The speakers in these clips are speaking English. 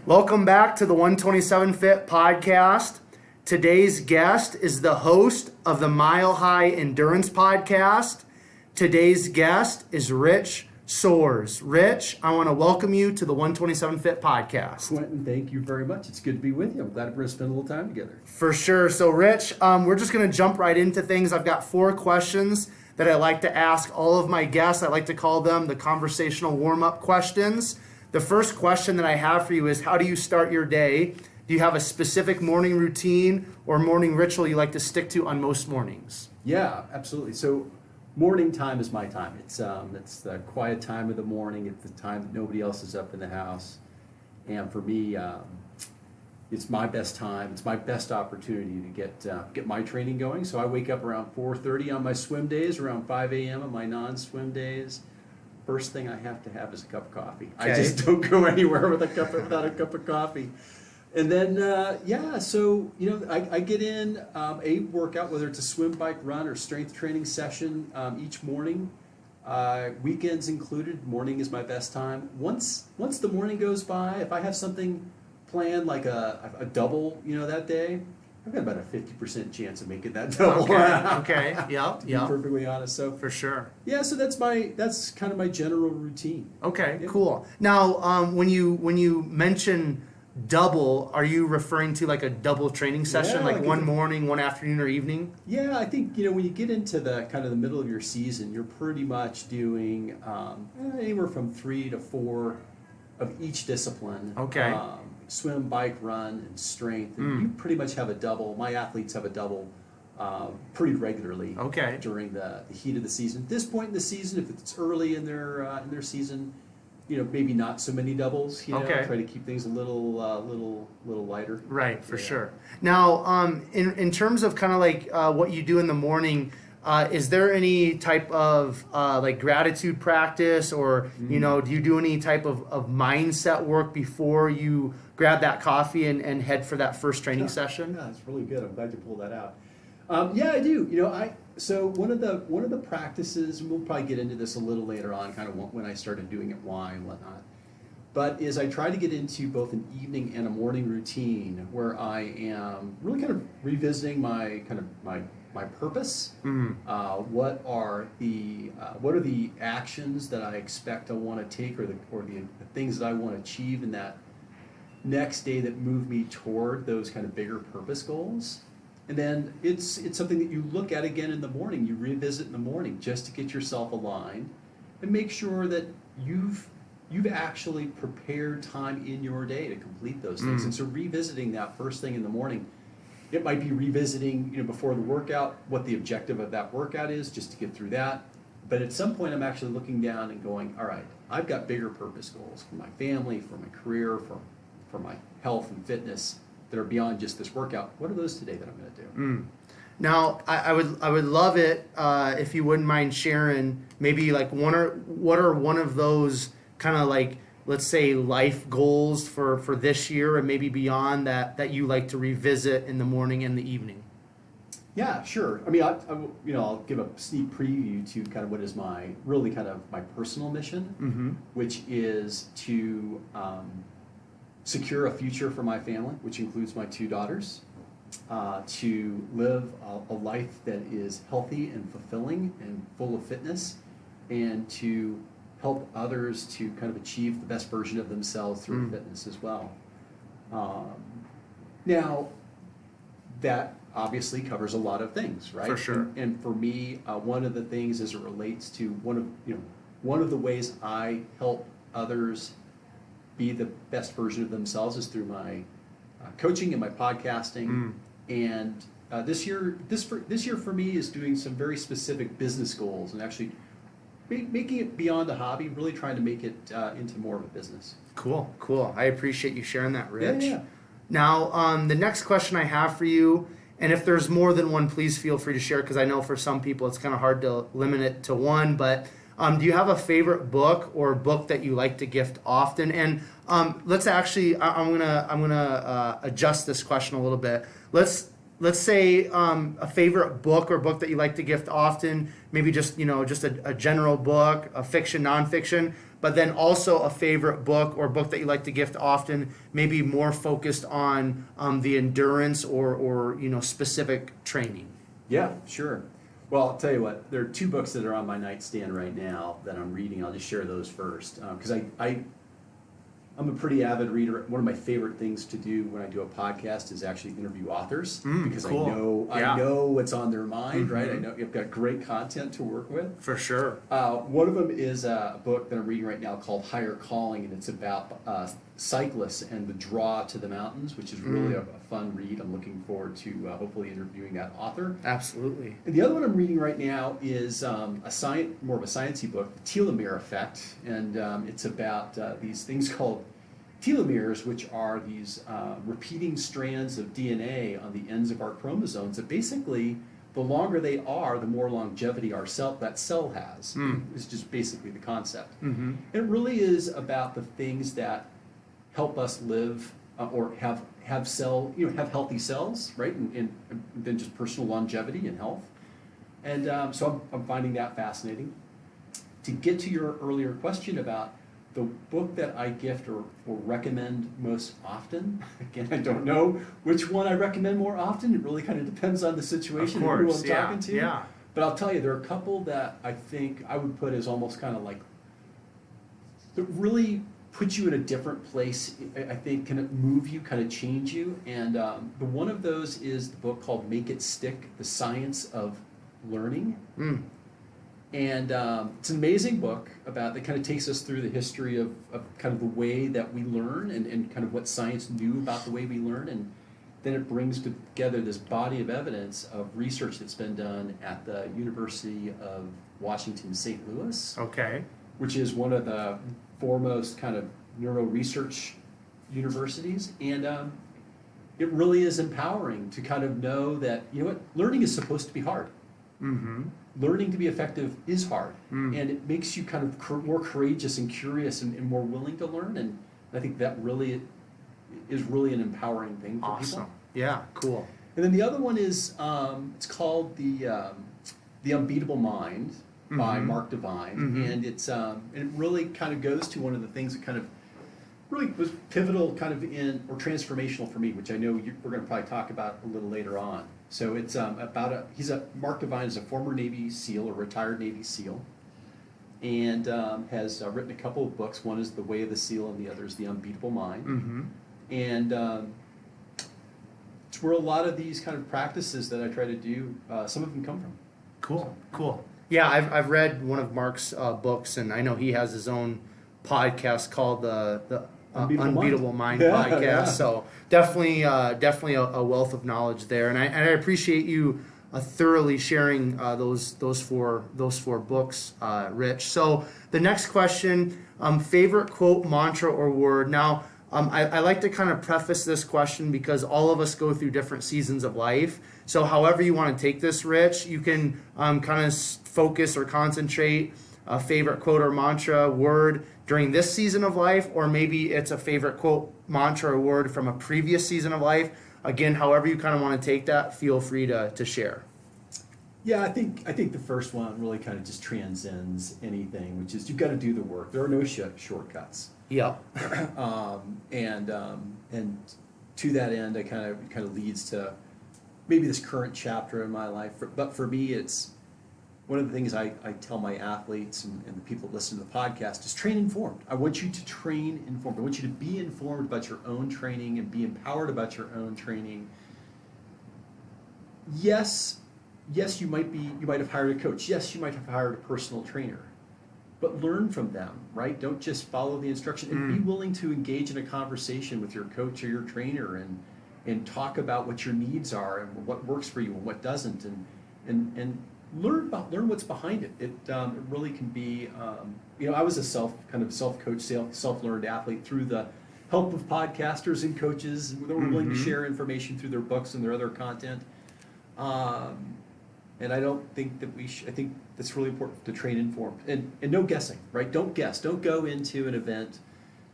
Welcome back to the 127 Fit podcast. Today's guest is the host of the Mile High Endurance podcast. Today's guest is Rich Soares. Rich, I want to welcome you to the 127 Fit podcast. Quentin, thank you very much. It's good to be with you. I'm glad we're going to spend a little time together. For sure. So, Rich, we're just going to jump right into things. I've got 4 questions that I like to ask all of my guests. I like to call them the conversational warm-up questions. The first question that I have for you is, how do you start your day? Do you have a specific morning routine or morning ritual you like to stick to on most mornings? Yeah, absolutely. So morning time is my time. It's the quiet time of the morning. It's the time that nobody else is up in the house. And for me, it's my best time. It's my best opportunity to get my training going. So I wake up around 4:30 on my swim days, around 5 a.m. on my non-swim days. First thing I have to have is a cup of coffee. Okay. I just don't go anywhere without a cup of coffee. And then, so, I get in a workout, whether it's a swim, bike, run, or strength training session each morning. Weekends included. Morning is my best time. Once the morning goes by, if I have something planned like a double, that day, I've got about a 50% chance of making that double. Okay. Yep. To be perfectly honest. So for sure. Yeah. So that's kind of my general routine. Okay. Yeah. Cool. Now, when you mention double, are you referring to like a double training session, like one morning, one afternoon, or evening? Yeah, I think when you get into the kind of the middle of your season, you're pretty much doing anywhere from 3 to 4 of each discipline. Okay. Swim, bike, run, and strength. And you pretty much have a double. My athletes have a double pretty regularly. Okay. During the heat of the season. At this point in the season, if it's early in their season, maybe not so many doubles. Okay. Try to keep things a little lighter. Right, for sure. Now, in terms of kind of like what you do in the morning, is there any type of like gratitude practice, or do you do any type of mindset work before you grab that coffee and head for that first training session? Yeah, that's really good. I'm glad you pulled that out. Yeah, I do. So one of the practices, and we'll probably get into this a little later on, kind of when I started doing it, why and whatnot. But is I try to get into both an evening and a morning routine where I am really kind of revisiting my purpose. What are the actions that I expect I want to take, or the things that I want to achieve in that next day that move me toward those kind of bigger purpose goals. And then it's something that you look at again in the morning. You revisit in the morning just to get yourself aligned and make sure that you've actually prepared time in your day to complete those things. And so revisiting that first thing in the morning, it might be revisiting, before the workout, what the objective of that workout is, just to get through that. But at some point, I'm actually looking down and going, all right, I've got bigger purpose goals for my family, for my career, for my health and fitness that are beyond just this workout. What are those today that I'm going to do? Now, I would love it if you wouldn't mind sharing maybe like one of those kind of like, let's say, life goals for this year and maybe beyond that you like to revisit in the morning and the evening. Yeah, sure. I mean, I'll give a sneak preview to kind of what is my personal mission, which is to secure a future for my family, which includes my 2 daughters, to live a life that is healthy and fulfilling and full of fitness, and to help others to kind of achieve the best version of themselves through fitness as well. Now, that obviously covers a lot of things, right? For sure. And for me, one of the things as it relates to one of the ways I help others be the best version of themselves is through my coaching and my podcasting. And this year for me is doing some very specific business goals and actually making it beyond a hobby, really trying to make it into more of a business. Cool. I appreciate you sharing that, Rich. Yeah. Now, the next question I have for you, and if there's more than one, please feel free to share, because I know for some people it's kind of hard to limit it to one, but do you have a favorite book or book that you like to gift often? And let's actually, I'm gonna adjust this question a little bit. Let's say a favorite book or book that you like to gift often. Maybe just a general book, a fiction, nonfiction. but then also a favorite book or book that you like to gift often, maybe more focused on the endurance or specific training. Yeah, sure. Well, I'll tell you what, there are two books that are on my nightstand right now that I'm reading. I'll just share those first because I'm a pretty avid reader. One of my favorite things to do when I do a podcast is actually interview authors because cool. I know what's on their mind, right? I know you've got great content to work with. For sure. One of them is a book that I'm reading right now called Higher Calling, and it's about cyclists and the draw to the mountains, which is really a fun read. I'm looking forward to hopefully interviewing that author. Absolutely. And the other one I'm reading right now is more of a sciencey book, The Telomere Effect, and it's about these things called telomeres, which are these repeating strands of DNA on the ends of our chromosomes that basically, the longer they are, the more longevity that cell has. It's just basically the concept. It really is about the things that help us live or have healthy cells, right? And then just personal longevity and health. And so I'm finding that fascinating. To get to your earlier question about the book that I gift or recommend most often, again, I don't know which one I recommend more often. It really kind of depends on the situation and who I'm talking to. Yeah. But I'll tell you, there are a couple that I think I would put as almost kind of like, that really put you in a different place, I think can move you, kind of change you. And the one of those is the book called Make It Stick, The Science of Learning. And it's an amazing book that kind of takes us through the history of kind of the way that we learn and kind of what science knew about the way we learn. And then it brings together this body of evidence of research that's been done at the University of Washington, St. Louis. Okay. Which is one of the foremost kind of neuro research universities. And it really is empowering to kind of know that, learning is supposed to be hard. Learning to be effective is hard, and it makes you kind of more courageous and curious and more willing to learn. And I think that really is really an empowering thing for people. Yeah, cool. And then the other one is it's called the Unbeatable Mind by Mark Divine, and it's and it really kind of goes to one of the things that kind of really was pivotal, kind of or transformational for me, which I know we're going to probably talk about a little later on. So it's Mark Divine is a former Navy SEAL, or retired Navy SEAL, and has written a couple of books. One is The Way of the SEAL, and the other is The Unbeatable Mind. And it's where a lot of these kind of practices that I try to do, some of them come from. Cool. Yeah, I've read one of Mark's books, and I know he has his own podcast called the Unbeatable Mind podcast. Yeah. So definitely a wealth of knowledge there, and I appreciate you thoroughly sharing those four books, Rich. So the next question, favorite quote, mantra, or word. Now, I like to kind of preface this question because all of us go through different seasons of life. So however you want to take this, Rich, you can kind of focus or concentrate a favorite quote or mantra, word during this season of life, or maybe it's a favorite quote, mantra, or word from a previous season of life. Again, however you kind of want to take that, feel free to share. Yeah, I think the first one really kind of just transcends anything, which is you've got to do the work. There are no shortcuts. Yeah. And to that end, it kind of leads to maybe this current chapter in my life. But for me, it's one of the things I tell my athletes and the people that listen to the podcast is train informed. I want you to train informed. I want you to be informed about your own training and be empowered about your own training. Yes, you might have hired a coach. Yes, you might have hired a personal trainer. But learn from them, right? Don't just follow the instruction, and be willing to engage in a conversation with your coach or your trainer and talk about what your needs are and what works for you and what doesn't, and learn what's behind it. It really can be, I was a self-coach, self-learned athlete through the help of podcasters and coaches that were willing to share information through their books and their other content. And I don't think that I think that's really important to train informed and no guessing, right? Don't guess. Don't go into an event.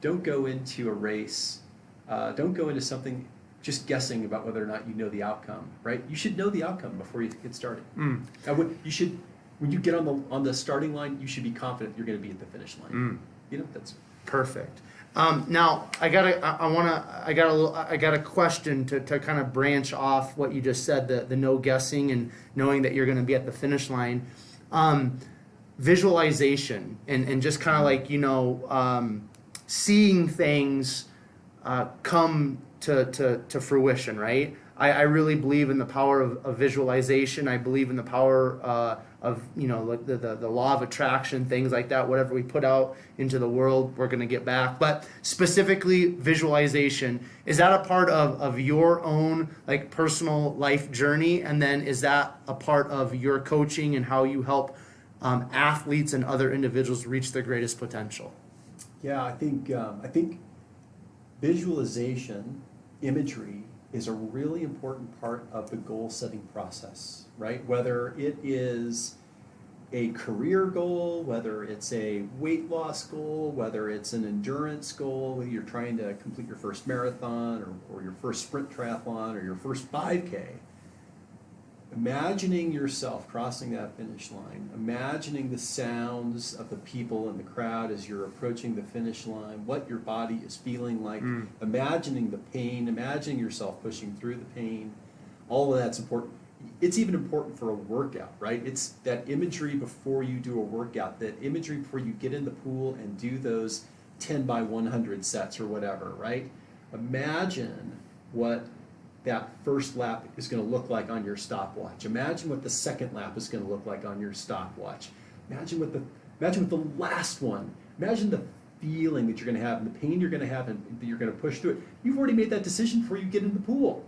Don't go into a race. Don't go into something just guessing about whether or not you know the outcome, right? You should know the outcome before you get started. When you get on the starting line, you should be confident you're going to be at the finish line. that's perfect. Now I got a question to kind of branch off what you just said, the no guessing and knowing that you're going to be at the finish line. Visualization and just kind of like, seeing things come to fruition, right? I really believe in the power of visualization. I believe in the power of like the law of attraction, things like that. Whatever we put out into the world, we're going to get back. But specifically, visualization, is that a part of your own like personal life journey? And then is that a part of your coaching and how you help athletes and other individuals reach their greatest potential? Yeah, I think visualization, imagery, is a really important part of the goal-setting process, right? Whether it is a career goal, whether it's a weight loss goal, whether it's an endurance goal, whether you're trying to complete your first marathon or your first sprint triathlon or your first 5K, imagining yourself crossing that finish line, imagining the sounds of the people in the crowd as you're approaching the finish line, what your body is feeling like, imagining the pain, imagining yourself pushing through the pain, all of that's important. It's even important for a workout, right? It's that imagery before you do a workout, that imagery before you get in the pool and do those 10 by 100 sets or whatever, right? Imagine what that first lap is going to look like on your stopwatch. Imagine what the second lap is going to look like on your stopwatch. Imagine what the last one. Imagine the feeling that you're going to have and the pain you're going to have and that you're going to push through it. You've already made that decision before you get in the pool.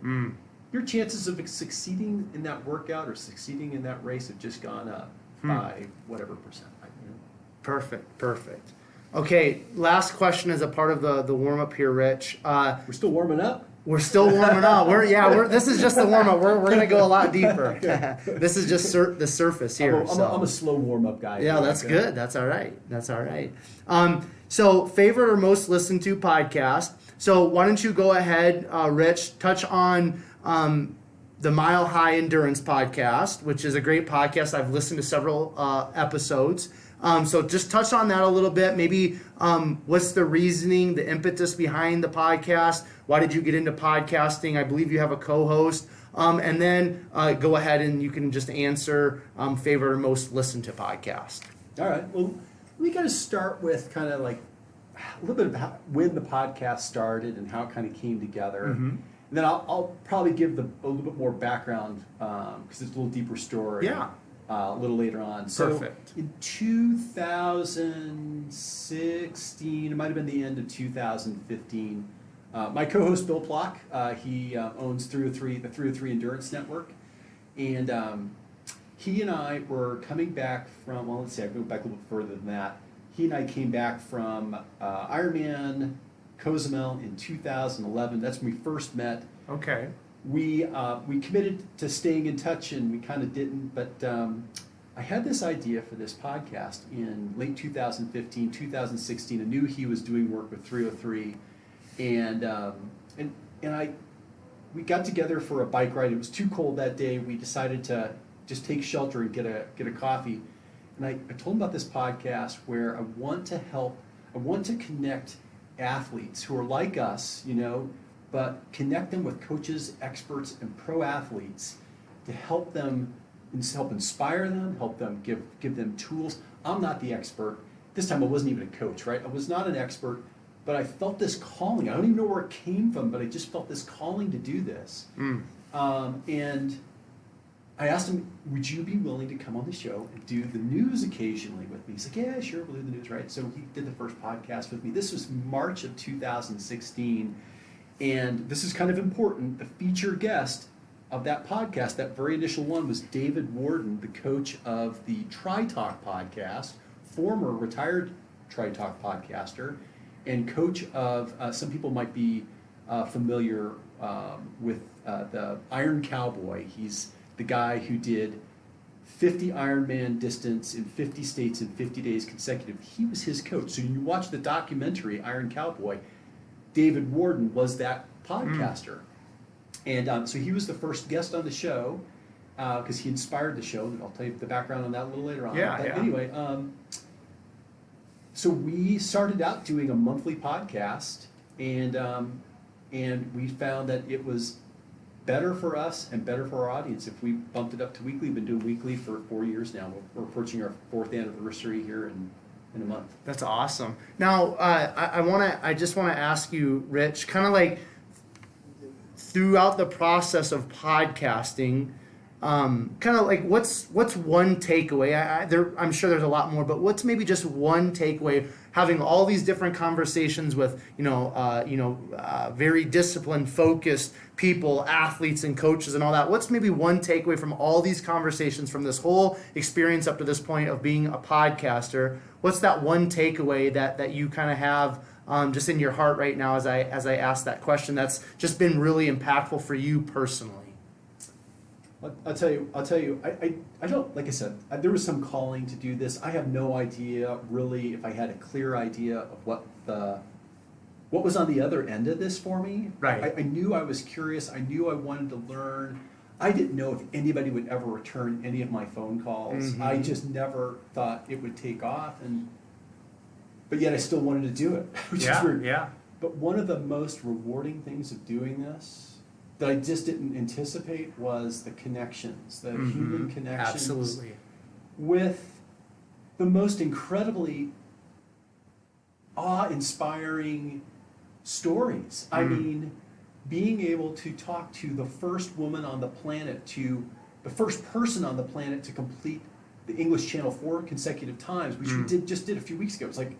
Your chances of succeeding in that workout or succeeding in that race have just gone up by whatever percent. Perfect. Okay, last question as a part of the warm up here, Rich. We're still warming up. We're still warming up. This is just the warm up. We're going to go a lot deeper. This is just the surface here. I'm a slow warm up guy. Yeah, that's good. That's all right. So favorite or most listened to podcast. So why don't you go ahead, Rich, touch on the Mile High Endurance podcast, which is a great podcast. I've listened to several episodes. So just touch on that a little bit. Maybe what's the reasoning, the impetus behind the podcast? Why did you get into podcasting? I believe you have a co-host. And then go ahead and you can just answer favorite or most listened to podcast. All right. Well, we got to start with kind of like a little bit about when the podcast started and how it kind of came together. And then I'll probably give a little bit more background because it's a little deeper story. Yeah. A little later on. Perfect. So in 2016, it might have been the end of 2015, my co-host Bill Plock, he owns the 303 Endurance Network, and he and I were coming back from, well, let's see, I go back a little bit further than that. He and I came back from Ironman Cozumel in 2011. That's when we first met. Okay. We committed to staying in touch, and we kind of didn't, but I had this idea for this podcast in late 2015, 2016. I knew he was doing work with 303, and we got together for a bike ride. It was too cold that day. We decided to just take shelter and get a coffee. And I told him about this podcast where I want to connect athletes who are like us, but connect them with coaches, experts, and pro athletes to help inspire them, help them give them tools. I'm not the expert. This time I wasn't even a coach, right? I was not an expert, but I felt this calling. I don't even know where it came from, but I just felt this calling to do this. And I asked him, would you be willing to come on the show and do the news occasionally with me? He's like, yeah, sure, we'll do the news, right? So he did the first podcast with me. This was March of 2016. And this is kind of important. The feature guest of that podcast, that very initial one, was David Warden, the coach of the Tri-Talk podcast, former retired Tri-Talk podcaster, and coach of, some people might be familiar with the Iron Cowboy. He's the guy who did 50 Ironman distance in 50 states in 50 days consecutive. He was his coach. So you watch the documentary, Iron Cowboy, David Warden was that podcaster. And so he was the first guest on the show because he inspired the show. And I'll tell you the background on that a little later on. Anyway, So we started out doing a monthly podcast, and we found that it was better for us and better for our audience if we bumped it up to weekly. We've been doing weekly for 4 years now. We're approaching our 4th anniversary here in a month. That's awesome. Now, I just want to ask you, Rich, kind of like throughout the process of podcasting, kind of like what's one takeaway? I'm sure there's a lot more, but what's maybe just one takeaway? Having all these different conversations with very disciplined, focused people, athletes and coaches and all that. What's maybe one takeaway from all these conversations, from this whole experience up to this point of being a podcaster? What's that one takeaway that you kind of have just in your heart right now as I ask that question? That's just been really impactful for you personally. I'll tell you. I don't, like I said, there was some calling to do this. I have no idea really if I had a clear idea of what was on the other end of this for me. Right. I knew I was curious. I knew I wanted to learn. I didn't know if anybody would ever return any of my phone calls. Mm-hmm. I just never thought it would take off, but yet I still wanted to do it, which is weird. Yeah. But one of the most rewarding things of doing this that I just didn't anticipate was the connections, the human connections. Absolutely. With the most incredibly awe-inspiring stories. I mean, being able to talk to the first woman on the planet, to the first person on the planet to complete the English Channel 4 consecutive times, which we just did a few weeks ago. It's like,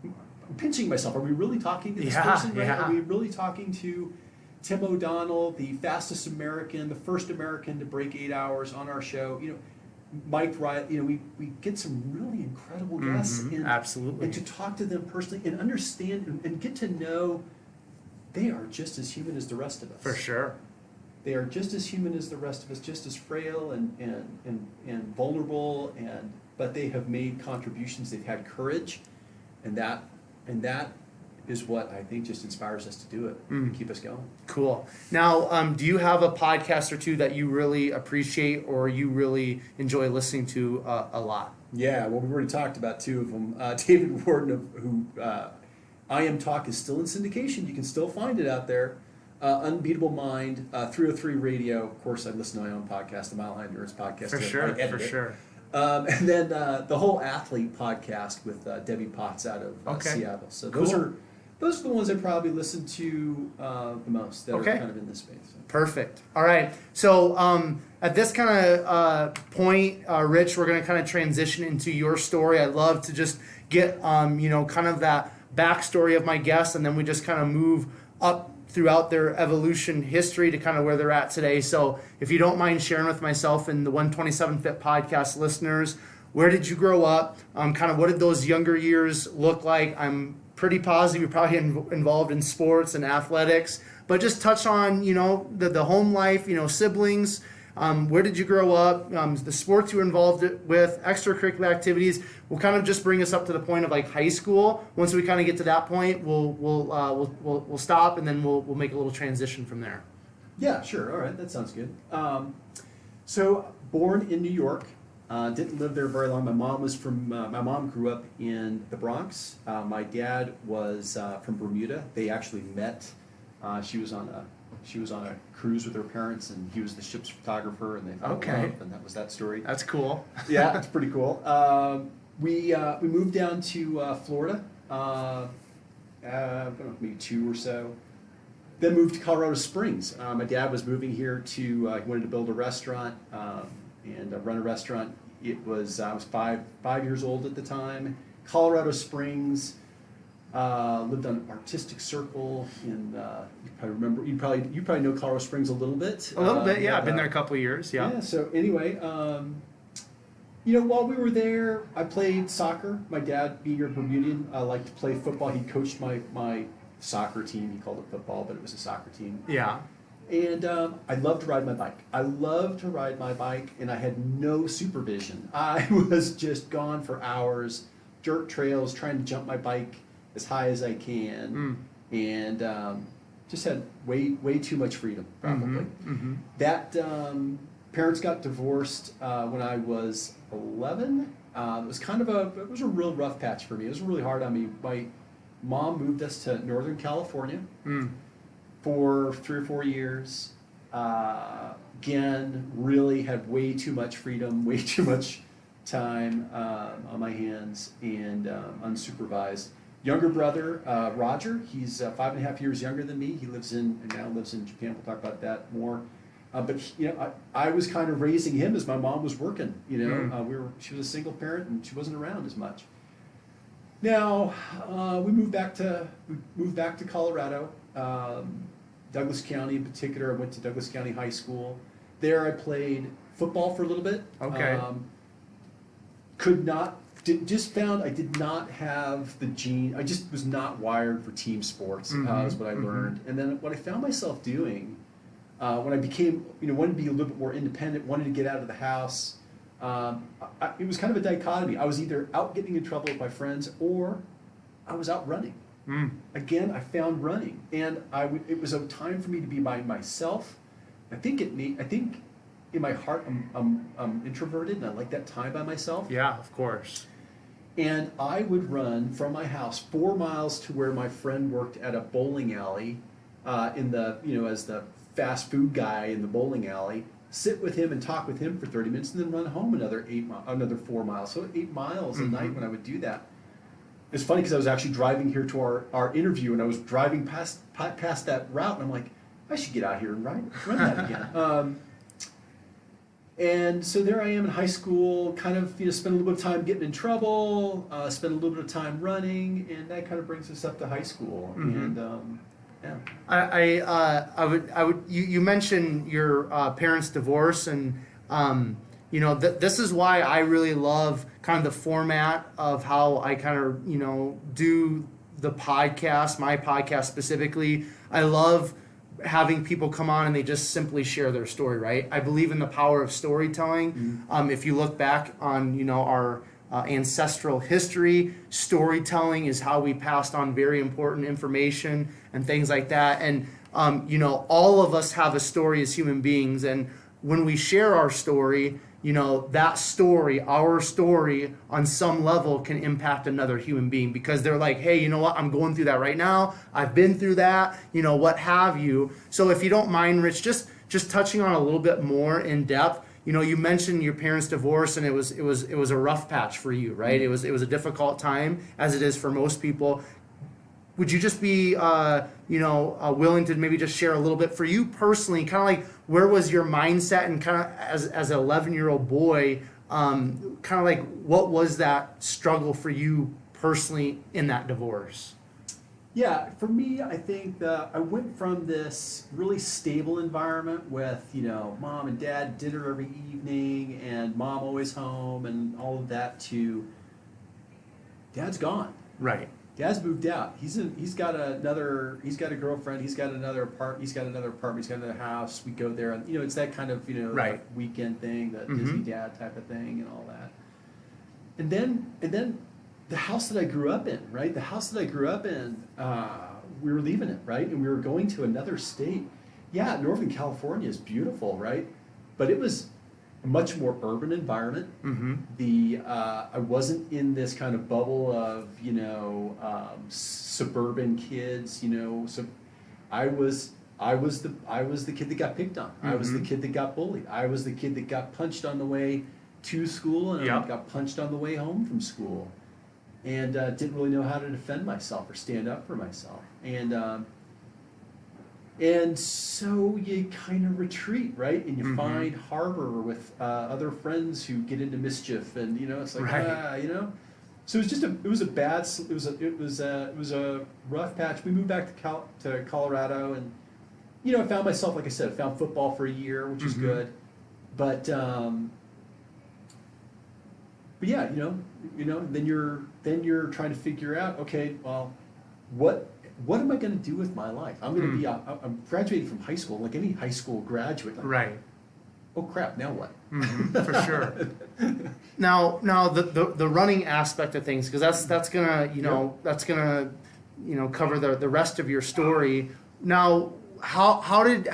I'm pinching myself. Are we really talking to this person, right? Yeah. Are we really talking to Tim O'Donnell, the fastest American, the first American to break 8 hours on our show? Mike Wright, we get some really incredible guests. Absolutely. And to talk to them personally and understand and get to know they are just as human as the rest of us. For sure. They are just as human as the rest of us, just as frail and vulnerable, but they have made contributions. They've had courage, and that is what I think just inspires us to do it and keep us going. Cool. Now, do you have a podcast or two that you really appreciate or you really enjoy listening to a lot? Yeah, well, we've already talked about two of them. David Warden, who I Am Talk is still in syndication. You can still find it out there. Unbeatable Mind, 303 Radio. Of course, I listen to my own podcast, the Mile High Endurance Podcast. For sure. And then the whole Athlete podcast with Debbie Potts out of Seattle. So those are the ones I probably listen to the most that are kind of in this space. So. Perfect. All right. So at this kind of point, Rich, we're going to kind of transition into your story. I'd love to just get kind of that backstory of my guests, and then we just kind of move up throughout their evolution history to kind of where they're at today. So if you don't mind sharing with myself and the 127 Fit podcast listeners, where did you grow up? Kind of what did those younger years look like? I'm pretty positive you're probably involved in sports and athletics, but just touch on, the home life, siblings. Where did you grow up? The sports you were involved with, extracurricular activities. Will kind of just bring us up to the point of like high school. Once we kind of get to that point, we'll stop and then we'll make a little transition from there. Yeah, sure. All right, that sounds good. So born in New York, didn't live there very long. My mom grew up in the Bronx. My dad was from Bermuda. They actually met. She was on a cruise with her parents, and he was the ship's photographer, and they fell in love, and that was that story. That's cool. Yeah, it's pretty cool. We moved down to Florida, I don't know, maybe 2 or so. Then moved to Colorado Springs. My dad was moving here he wanted to build a restaurant and run a restaurant. I was 5 years old at the time. Colorado Springs. Lived on Artistic Circle in you probably remember you probably know Colorado Springs a little bit. A little bit, yeah. I've been there a couple of years. Yeah. So anyway, while we were there, I played soccer. My dad, being a Bermudian, liked to play football. He coached my soccer team. He called it football, but it was a soccer team. Yeah. And I loved to ride my bike. And I had no supervision. I was just gone for hours, dirt trails, trying to jump my bike as high as I can, and just had way too much freedom, probably. That parents got divorced when I was 11. It was it was a real rough patch for me. It was really hard on me. My mom moved us to Northern California for 3 or 4 years. Again, really had way too much freedom, way too much time on my hands, and unsupervised. Younger brother, Roger, he's 5.5 years younger than me. He now lives in Japan. We'll talk about that more. But I was kind of raising him as my mom was working. She was a single parent and she wasn't around as much. Now we moved back to Colorado, Douglas County in particular. I went to Douglas County High School. There I played football for a little bit. Okay. Just found I did not have the gene. I just was not wired for team sports. Is what I learned. And then what I found myself doing when I became, wanted to be a little bit more independent, wanted to get out of the house. It was kind of a dichotomy. I was either out getting in trouble with my friends or I was out running. Again, I found running, and it was a time for me to be by myself. I think in my heart I'm introverted, and I like that time by myself. Yeah, of course. And I would run from my house 4 miles to where my friend worked at a bowling alley, as the fast food guy in the bowling alley. Sit with him and talk with him for 30 minutes, and then run home another 4 miles. So 8 miles a night when I would do that. It's funny because I was actually driving here to our interview, and I was driving past that route, and I'm like, I should get out here and run that again. And so there I am in high school, kind of spend a little bit of time getting in trouble, spend a little bit of time running, and that kind of brings us up to high school. And yeah. You mentioned your parents' divorce, and this is why I really love kind of the format of how I kind of do the podcast, my podcast specifically. I love having people come on and they just simply share their story, right? I believe in the power of storytelling. If you look back on our ancestral history, storytelling is how we passed on very important information and things like that. And all of us have a story as human beings, and when we share our story, that story, our story, on some level can impact another human being, because they're like, hey, you know what? I'm going through that right now. I've been through that, what have you. So if you don't mind, Rich, just touching on a little bit more in depth. You mentioned your parents' divorce, and it was a rough patch for you, right? It was a difficult time, as it is for most people. Would you just be willing to maybe just share a little bit for you personally, kind of like where was your mindset, and kind of as an 11-year-old boy, kind of like what was that struggle for you personally in that divorce? Yeah, for me, I think I went from this really stable environment with, mom and dad dinner every evening and mom always home and all of that, to dad's gone. Right. Dad's moved out. He's got a girlfriend. He's got another apartment. He's got another house. We go there, and it's that kind of right. that weekend thing, that Disney dad type of thing, and all that. And then the house that I grew up in, right? The house that I grew up in, we were leaving it, right? And we were going to another state. Yeah, Northern California is beautiful, right? But it was a much more urban environment. I wasn't in this kind of bubble of suburban kids. So I was the kid that got picked on. I was the kid that got bullied. I was the kid that got punched on the way to school, and got punched on the way home from school, and didn't really know how to defend myself or stand up for myself. And so you kind of retreat, right? And you find harbor with other friends who get into mischief, and it's like So it was a rough patch. We moved back to Colorado, and I found myself, like I said, I found football for a year, which is good, but yeah, then you're trying to figure out, okay, well, what am I going to do with my life? I'm going to be, I'm graduating from high school, like any high school graduate. Like, right. Oh crap! Now what? For sure. Now the running aspect of things, because that's gonna cover the rest of your story. Now, how did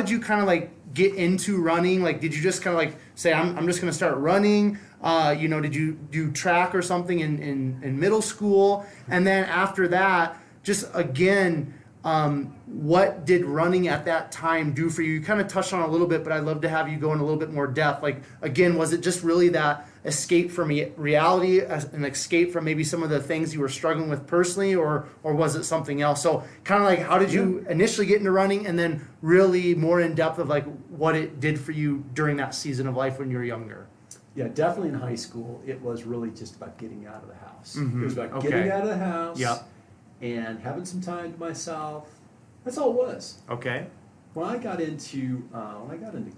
you kind of like get into running? Like, did you just kind of like say, I'm just gonna start running? Did you do track or something in middle school? And then after that, just again, what did running at that time do for you? You kind of touched on it a little bit, but I'd love to have you go in a little bit more depth. Like, again, was it just really that escape from reality, an escape from maybe some of the things you were struggling with personally, or was it something else? So kind of like, how did you initially get into running, and then really more in depth of like what it did for you during that season of life when you were younger? Yeah, definitely in high school, it was really just about getting out of the house. Mm-hmm. It was about Okay. getting out of the house Yep. and having some time to myself. That's all it was. Okay. When I got into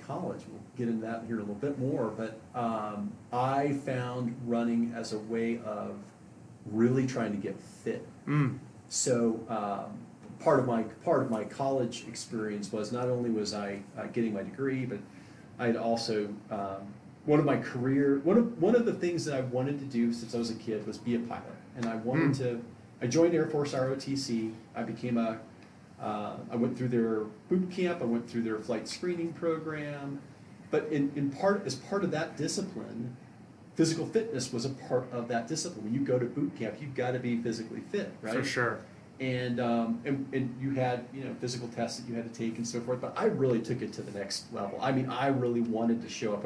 college, we'll get into that here a little bit more, but I found running as a way of really trying to get fit. So part of my college experience was not only was I getting my degree, but I had also one of the things that I wanted to do since I was a kid was be a pilot, and I wanted to. I joined Air Force ROTC. I became I went through their boot camp. I went through their flight screening program, but as part of that discipline, physical fitness was a part of that discipline. When you go to boot camp, you've got to be physically fit, right? For sure. And you had physical tests that you had to take and so forth. But I really took it to the next level. I mean, I really wanted to show up.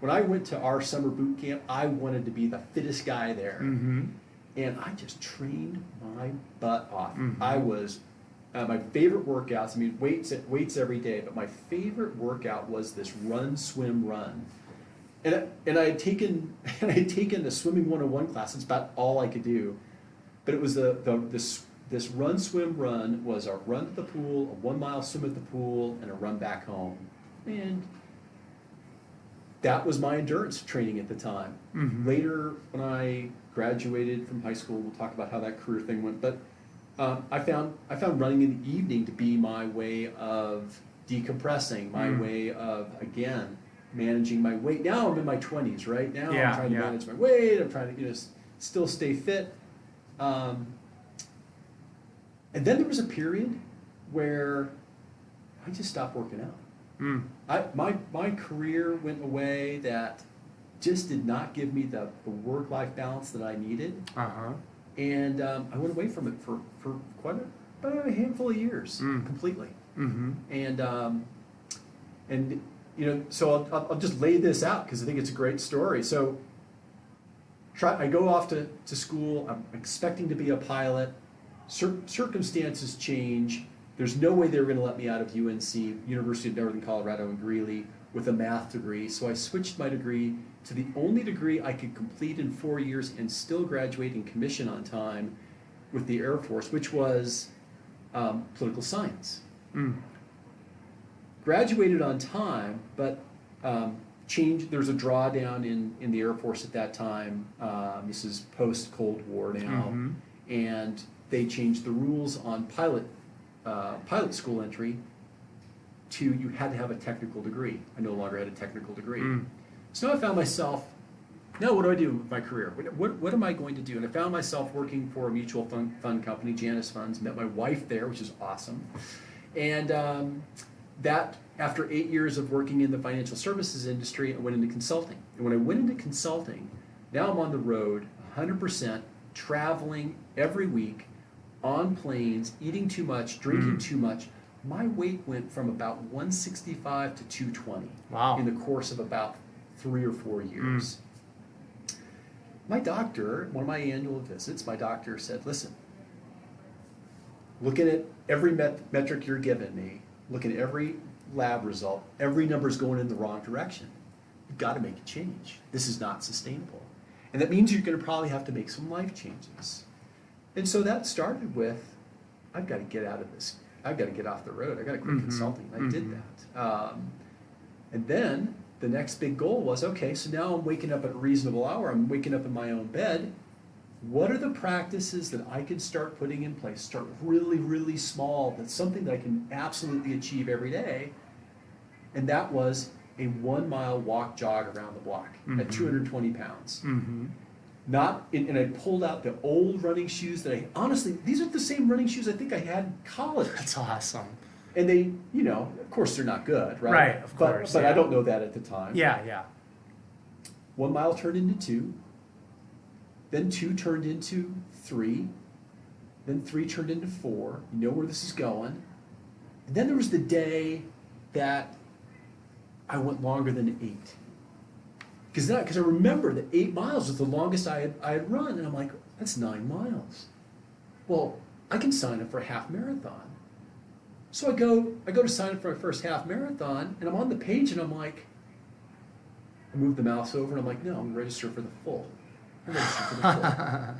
When I went to our summer boot camp, I wanted to be the fittest guy there. Mm-hmm. And I just trained my butt off. Mm-hmm. I was my favorite workouts. I mean, weights every day. But my favorite workout was this run, swim, run. And I had taken the swimming 101 class. It's about all I could do. But it was this run, swim, run was a run to the pool, a 1 mile swim at the pool, and a run back home. And that was my endurance training at the time. Mm-hmm. Later, when I graduated from high school, we'll talk about how that career thing went. But I found running in the evening to be my way of decompressing, my way of, again, managing my weight. Now I'm in my 20s, right? Now I'm trying to manage my weight. I'm trying to still stay fit. And then there was a period where I just stopped working out. My career went away that just did not give me the work-life balance that I needed. Uh-huh. And I went away from it for quite about a handful of years, completely. Mm-hmm. And so I'll just lay this out because I think it's a great story. So I go off to school. I'm expecting to be a pilot. Circumstances change. There's no way they were going to let me out of UNC, University of Northern Colorado in Greeley, with a math degree. So I switched my degree to the only degree I could complete in 4 years and still graduate and commission on time with the Air Force, which was political science. Graduated on time, but there was a drawdown in the Air Force at that time. This is post-Cold War now. Mm-hmm. And they changed the rules on pilot school entry to you had to have a technical degree. I no longer had a technical degree. So I found myself, now what do I do with my career? What am I going to do? And I found myself working for a mutual fund company, Janus Funds, met my wife there, which is awesome. And that, after 8 years of working in the financial services industry, I went into consulting. And when I went into consulting, now I'm on the road 100%, traveling every week, on planes, eating too much, drinking too much. My weight went from about 165 to 220 in the course of about 3 or 4 years. My doctor, one of my annual visits, my doctor said, listen, looking at every metric you're giving me, looking at every lab result, every number's going in the wrong direction. You've got to make a change. This is not sustainable. And that means you're going to probably have to make some life changes. And so that started with, I've got to get out of this. I've got to get off the road. I've got to quit consulting. And I did that. And then the next big goal was, okay, so now I'm waking up at a reasonable hour. I'm waking up in my own bed. What are the practices that I can start putting in place? Start really, really small. That's something that I can absolutely achieve every day. And that was a 1 mile walk jog around the block at 220 pounds. And I pulled out the old running shoes that honestly, these are the same running shoes I think I had in college. That's awesome. And they, of course they're not good, right? Right, of course. But I don't know that at the time. Yeah. 1 mile turned into 2, then 2 turned into 3, then 3 turned into 4. You know where this is going. And then there was the day that I went longer than 8. Because I remember that 8 miles was the longest I had run, and I'm like, that's 9 miles. Well, I can sign up for a half marathon. So I go to sign up for my first half marathon, and I'm on the page, and I'm like, I move the mouse over, and I'm like, no, I'm registered for the full. I'm registered for the full.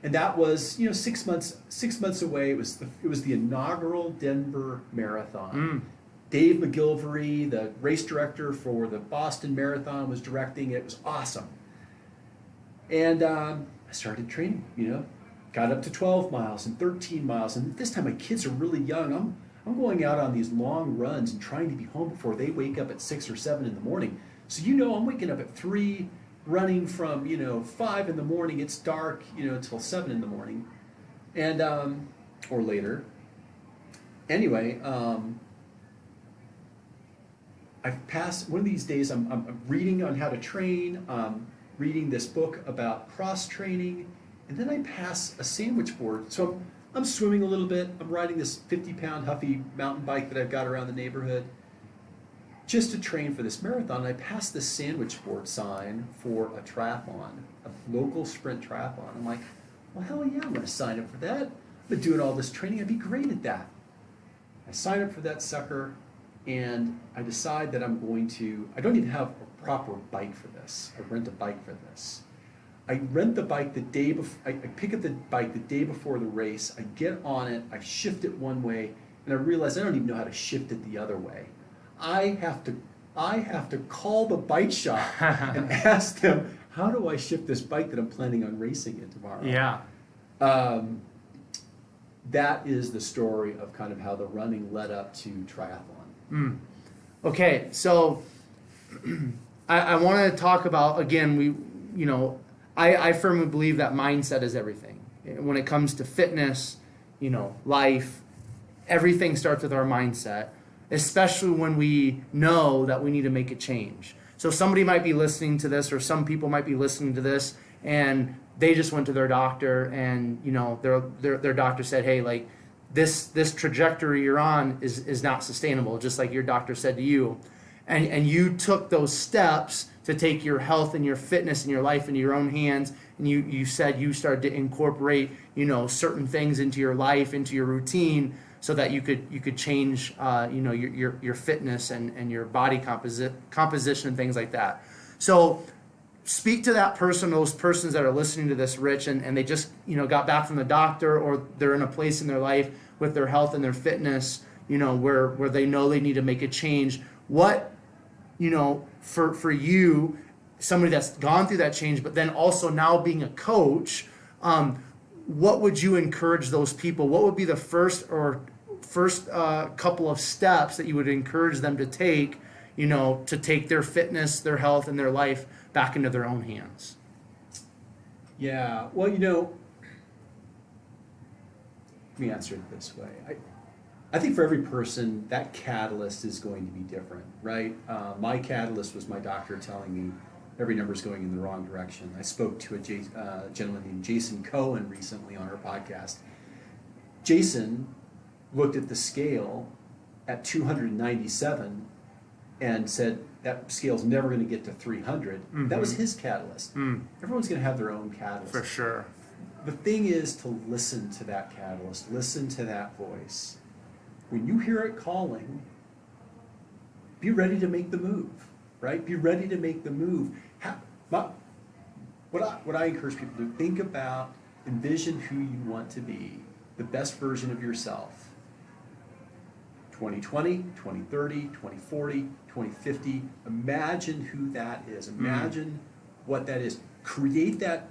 And that was, 6 months away. It was the inaugural Denver Marathon. Dave McGilvery, the race director for the Boston Marathon, was directing it. It was awesome. And I started training, got up to 12 miles and 13 miles. And this time my kids are really young. I'm going out on these long runs and trying to be home before they wake up at 6 or 7 in the morning. So I'm waking up at 3, running from 5 in the morning. It's dark until 7 in the morning, and or later. Anyway, I've passed one of these days. I'm reading on how to train. Reading this book about cross training, and then I pass a sandwich board. So I'm swimming a little bit. I'm riding this 50-pound Huffy mountain bike that I've got around the neighborhood, just to train for this marathon. I passed this sandwich board sign for a triathlon, a local sprint triathlon. I'm like, well, hell yeah, I'm going to sign up for that. I've been doing all this training. I'd be great at that. I sign up for that sucker, and I decide that I don't even have a proper bike for this. I rent a bike for this. I rent the bike the day before. I pick up the bike the day before the race. I get on it. I shift it one way, and I realize I don't even know how to shift it the other way. I have to call the bike shop and ask them, how do I shift this bike that I'm planning on racing in tomorrow? Yeah. That is the story of kind of how the running led up to triathlon. Okay, so I want to talk about, again, I firmly believe that mindset is everything. When it comes to fitness, life, everything starts with our mindset, especially when we know that we need to make a change. So somebody might be listening to this, or some people might be listening to this, and they just went to their doctor, and their doctor said, hey, like this trajectory you're on is not sustainable, just like your doctor said to you. And you took those steps to take your health and your fitness and your life into your own hands, and you said you started to incorporate certain things into your life, into your routine, so that you could change your fitness and your body composition and things like that. So speak to that person, those persons that are listening to this, Rich, and they just got back from the doctor, or they're in a place in their life with their health and their fitness, where they know they need to make a change. What for you, somebody that's gone through that change, but then also now being a coach, what would you encourage those people? What would be the first couple of steps that you would encourage them to take, to take their fitness, their health, and their life back into their own hands? Yeah, well, let me answer it this way. I think for every person, that catalyst is going to be different, right? My catalyst was my doctor telling me every number is going in the wrong direction. I spoke to a gentleman named Jason Cohen recently on our podcast. Jason looked at the scale at 297 and said that scale's never going to get to 300. Mm-hmm. That was his catalyst. Everyone's going to have their own catalyst. For sure. The thing is to listen to that catalyst, listen to that voice. When you hear it calling, be ready to make the move, right? Be ready to make the move. What I encourage people to do, think about, envision who you want to be, the best version of yourself. 2020, 2030, 2040, 2050. Imagine who that is. Imagine what that is. Create that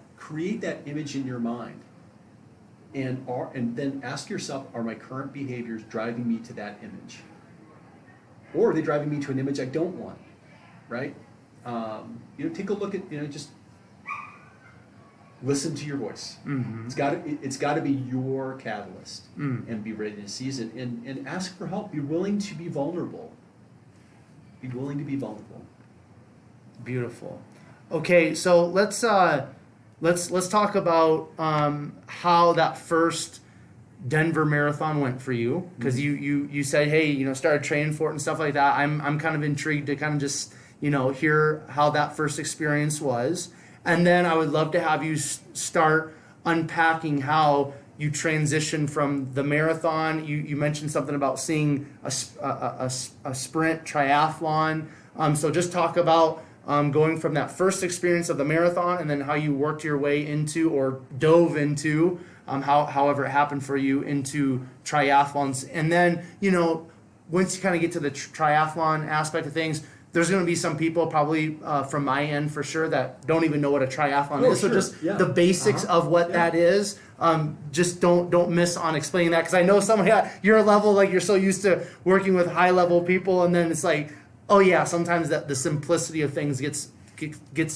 image in your mind. And then ask yourself, are my current behaviors driving me to that image? Or are they driving me to an image I don't want? Right? Take a look at, just listen to your voice. Mm-hmm. It's got to be your catalyst, and be ready to seize it, and ask for help. Be willing to be vulnerable. Be willing to be vulnerable. Beautiful. Okay, so let's talk about how that first Denver Marathon went for you, because you said, hey, started training for it and stuff like that. I'm kind of intrigued to kind of just hear how that first experience was, and then I would love to have you start unpacking how you transitioned from the marathon. You mentioned something about seeing a sprint triathlon. So just talk about going from that first experience of the marathon, and then how you worked your way into, or dove into, however it happened for you, into triathlons. And then, once you kind of get to the triathlon aspect of things, there's going to be some people, probably from my end for sure, that don't even know what a triathlon is. Sure. So just the basics of what that is. Just don't miss on explaining that, because I know somebody at your level, like, you're so used to working with high level people, and then it's like, oh yeah, sometimes that the simplicity of things gets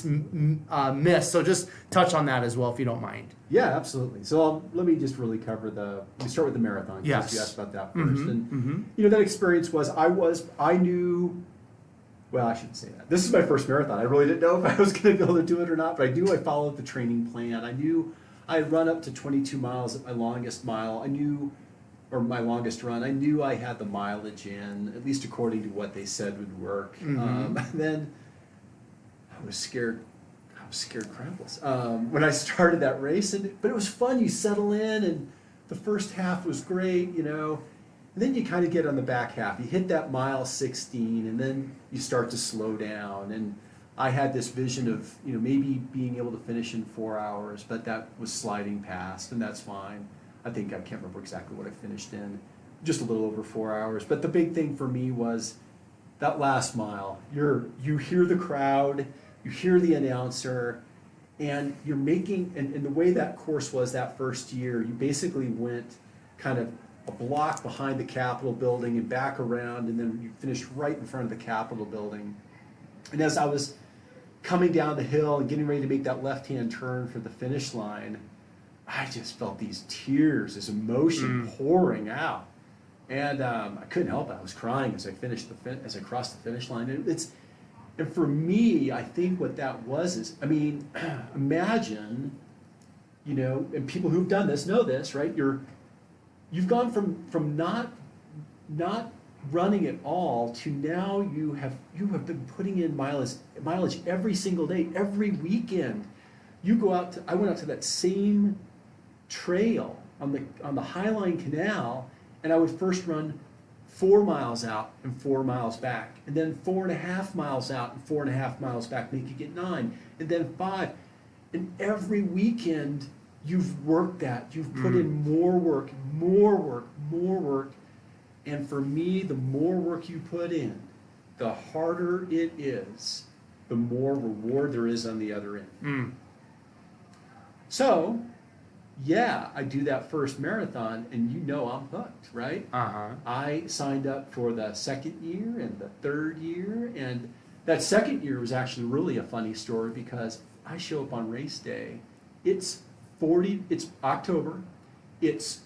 missed. So just touch on that as well, if you don't mind. Yeah, absolutely. So let me just really cover we start with the marathon, because Yes. you asked about that first. And that experience was, I knew, well, I shouldn't say that. This is my first marathon. I really didn't know if I was going to be able to do it or not, but I followed the training plan. I knew I had run up to 22 miles at my longest mile. Or my longest run, I knew I had the mileage in, at least according to what they said would work. And then I was scared crapless when I started that race, but it was fun. You settle in, and the first half was great, and then you kind of get on the back half. You hit that mile 16, and then you start to slow down. And I had this vision of maybe being able to finish in 4 hours, but that was sliding past, and that's fine. I can't remember exactly what I finished in, just a little over 4 hours. But the big thing for me was that last mile. You hear the crowd, you hear the announcer, and you're making, and the way that course was that first year, you basically went kind of a block behind the Capitol building and back around, and then you finished right in front of the Capitol building. And as I was coming down the hill and getting ready to make that left-hand turn for the finish line, I just felt these tears, this emotion pouring out, and I couldn't help it. I was crying as I crossed the finish line. And for me, I think what that was is, imagine, and people who've done this know this, right? You've gone from not running at all to now you have been putting in mileage every single day, every weekend. You go out I went out to that same trail on the Highline Canal, and I would first run 4 miles out and 4 miles back, and then 4.5 miles out and 4.5 miles back, make you get 9, and then 5. And every weekend you've worked that. You've put in more work. And for me, the more work you put in, the harder it is, the more reward there is on the other end. So, yeah, I do that first marathon, and I'm hooked, right? I signed up for the second year and the third year, and that second year was actually really a funny story, because I show up on race day. It's October, it's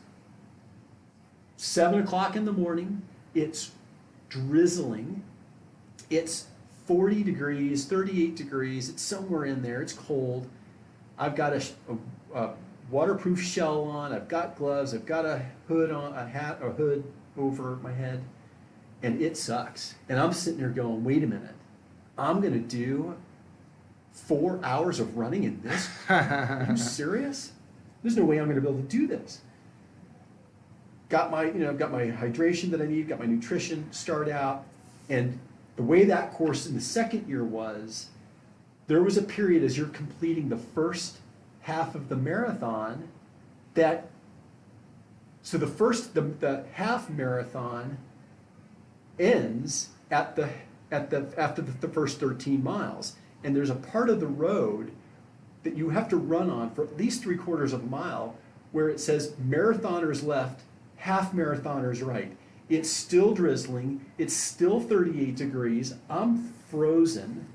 7 o'clock in the morning, it's drizzling, it's 40 degrees, 38 degrees, it's somewhere in there, it's cold. I've got a waterproof shell on, I've got gloves, I've got a hood on, a hood over my head, and it sucks. And I'm sitting there going, wait a minute, I'm going to do 4 hours of running in this? Are you serious? There's no way I'm going to be able to do this. Got my hydration that I need, got my nutrition, start out, and the way that course in the second year was, there was a period as you're completing the first half of the marathon the half marathon ends after the first 13 miles, and there's a part of the road that you have to run on for at least 3/4 of a mile where it says marathoners left, half marathoners right. It's still drizzling, it's still 38 degrees, I'm frozen,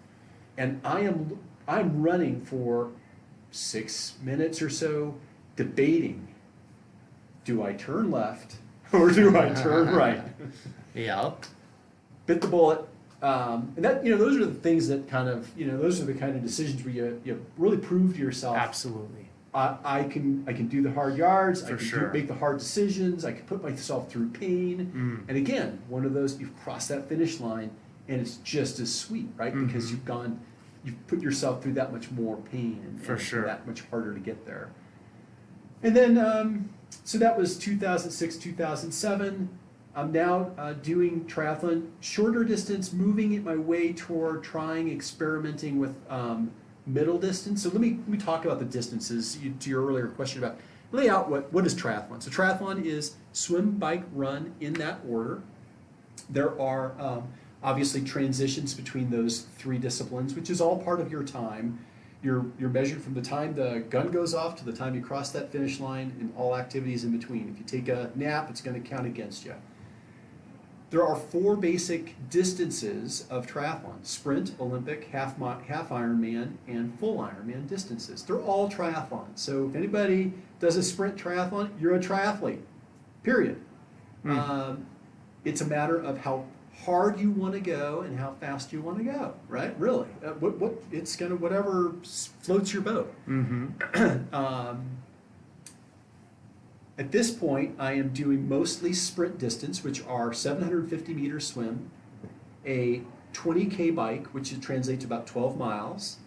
and I'm running for 6 minutes or so, debating, do I turn left or do I turn right? Yeah. Bit the bullet. And that, those are the things that kind of, those are the kind of decisions where you really prove to yourself. Absolutely. I can do the hard yards. For I can sure. make the hard decisions. I can put myself through pain. And again, one of those, you've crossed that finish line, and it's just as sweet, right? Because you've put yourself through that much more pain, and For it's sure. that much harder to get there. And then, so that was 2006, 2007. I'm now doing triathlon, shorter distance, moving my way toward experimenting with middle distance. So let me talk about the distances. To your earlier question about lay out what is triathlon. So triathlon is swim, bike, run in that order. There are obviously transitions between those three disciplines, which is all part of your time. You're measured from the time the gun goes off to the time you cross that finish line, and all activities in between. If you take a nap, it's going to count against you. There are 4 basic distances of triathlon: sprint, Olympic, half Ironman, and full Ironman distances. They're all triathlon. So if anybody does a sprint triathlon, you're a triathlete, period. It's a matter of how hard you want to go and how fast you want to go, right? Really. It's kind of whatever floats your boat. At this point, I am doing mostly sprint distance, which are 750 meter swim, a 20K bike, which translates to about 12 miles,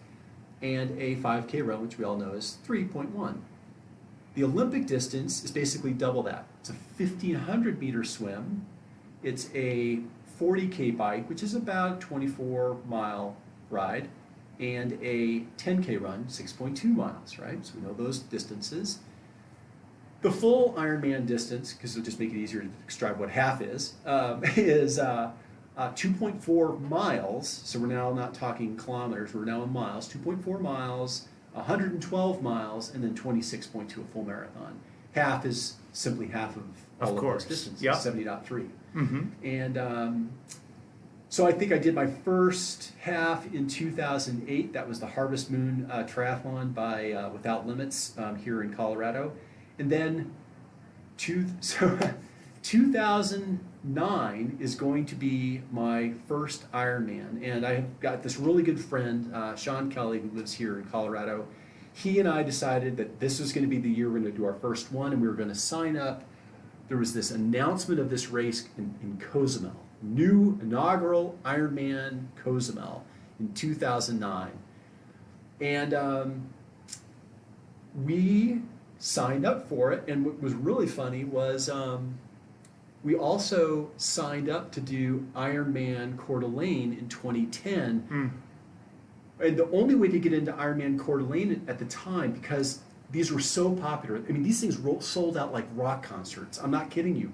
and a 5K run, which we all know is 3.1. The Olympic distance is basically double that. It's a 1,500 meter swim. It's a 40K bike, which is about a 24-mile ride, and a 10K run, 6.2 miles, right? So we know those distances. The full Ironman distance, because it'll just make it easier to describe what half is 2.4 miles. So we're now not talking kilometers, we're now in miles. 2.4 miles, 112 miles, and then 26.2 a full marathon. Half is simply half of all of those distances, 70.3. And so I think I did my first half in 2008. That was the Harvest Moon Triathlon by Without Limits here in Colorado. And then 2009 is going to be my first Ironman. And I've got this really good friend, Sean Kelly, who lives here in Colorado. He and I decided that this was going to be the year we're going to do our first one, and we were going to sign up. There was this announcement of this race in Cozumel, new inaugural Ironman Cozumel in 2009. And we signed up for it, and what was really funny was we also signed up to do Ironman Coeur d'Alene in 2010. And the only way to get into Ironman Coeur d'Alene at the time, because these were so popular, I mean, these things sold out like rock concerts. I'm not kidding you.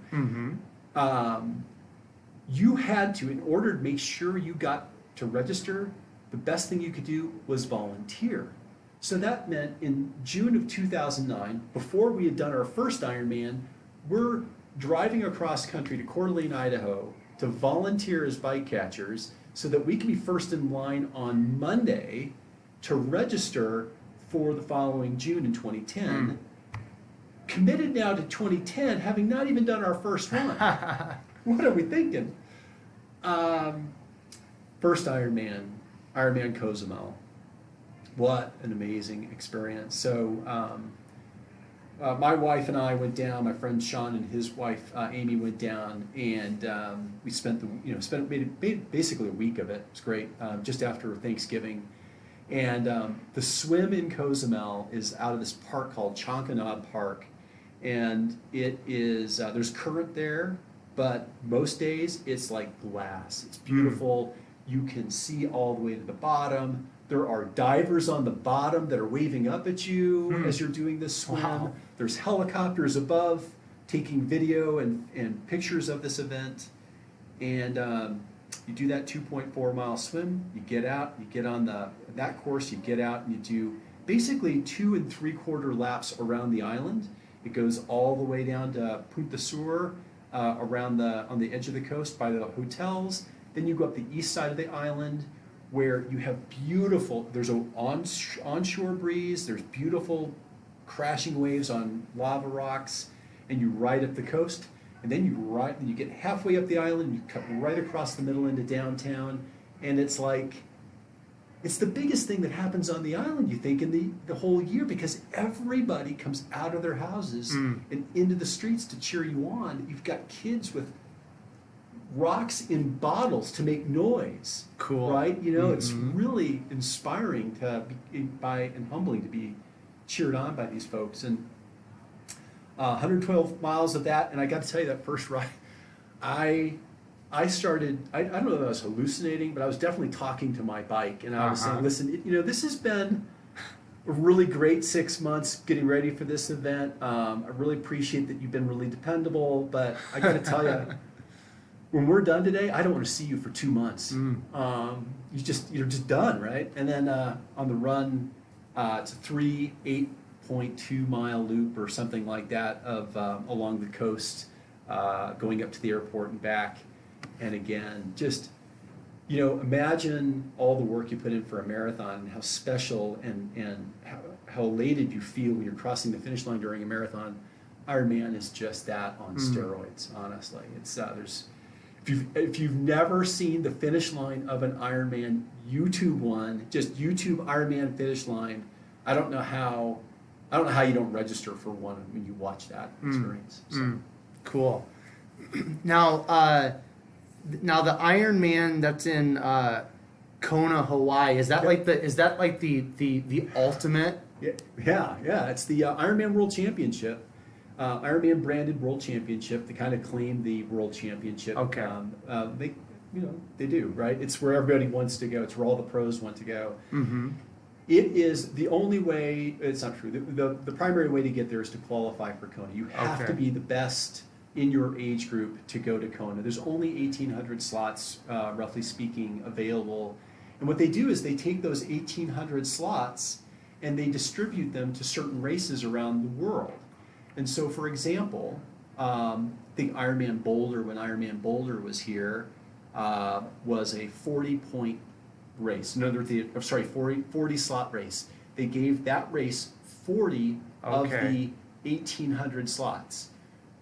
You had to, in order to make sure you got to register, the best thing you could do was volunteer. So that meant in June of 2009, before we had done our first Ironman, we're driving across country to Coeur d'Alene, Idaho, to volunteer as bike catchers so that we can be first in line on Monday to register for the following June in 2010. Committed now to 2010, having not even done our first one. What are we thinking? First Ironman Cozumel. What an amazing experience. So my wife and I went down, my friend Sean and his wife Amy went down, and we made basically a week of it. It was great, just after Thanksgiving. And the swim in Cozumel is out of this park called Chonkanab Park, and it is, there's current there, but most days it's like glass. It's beautiful. You can see all the way to the bottom. There are divers on the bottom that are waving up at you as you're doing this swim. Wow. There's helicopters above taking video and pictures of this event. And you do that 2.4 mile swim, you get out, you get on that course, you get out and you do basically 2 3/4 laps around the island. It goes all the way down to Punta Sur, on the edge of the coast by the hotels. Then you go up the east side of the island, where you have there's an onshore breeze, there's beautiful crashing waves on lava rocks, and you ride up the coast. and then you get halfway up the island, you cut right across the middle into downtown, and it's like, it's the biggest thing that happens on the island, you think, in the whole year, because everybody comes out of their houses and into the streets to cheer you on. You've got kids with rocks in bottles to make noise. Cool. Right? You know, it's really inspiring and humbling to be cheered on by these folks. And 112 miles of that, and I got to tell you, that first ride, I started, I don't know if I was hallucinating, but I was definitely talking to my bike, and I was saying, listen, you know, this has been a really great 6 months getting ready for this event. I really appreciate that you've been really dependable, but I got to tell you, when we're done today, I don't want to see you for 2 months. You're just done, right? And then on the run, it's a 8.2 mile loop or something like that of along the coast, going up to the airport and back. And again, just, you know, imagine all the work you put in for a marathon and how special and how elated you feel when you're crossing the finish line during a marathon. Ironman is just that on steroids, honestly. It's if you've never seen the finish line of an Ironman, YouTube one, just YouTube Ironman finish line, I don't know how you don't register for one when you watch that experience. So. Cool. Now the Ironman that's in Kona, Hawaii, is that like the ultimate? Yeah. It's the Ironman World Championship, Ironman branded World Championship. They kind of claim the World Championship. Okay. They do, right? It's where everybody wants to go. It's where all the pros want to go. It is the only way. It's not true. The primary way to get there is to qualify for Kona. You have to be the best in your age group to go to Kona. There's only 1,800 slots, roughly speaking, available. And what they do is they take those 1,800 slots and they distribute them to certain races around the world. And so, for example, I think Ironman Boulder, when Ironman Boulder was here, was a 40-point race. 40 slot race. They gave that race 40 of the 1,800 slots.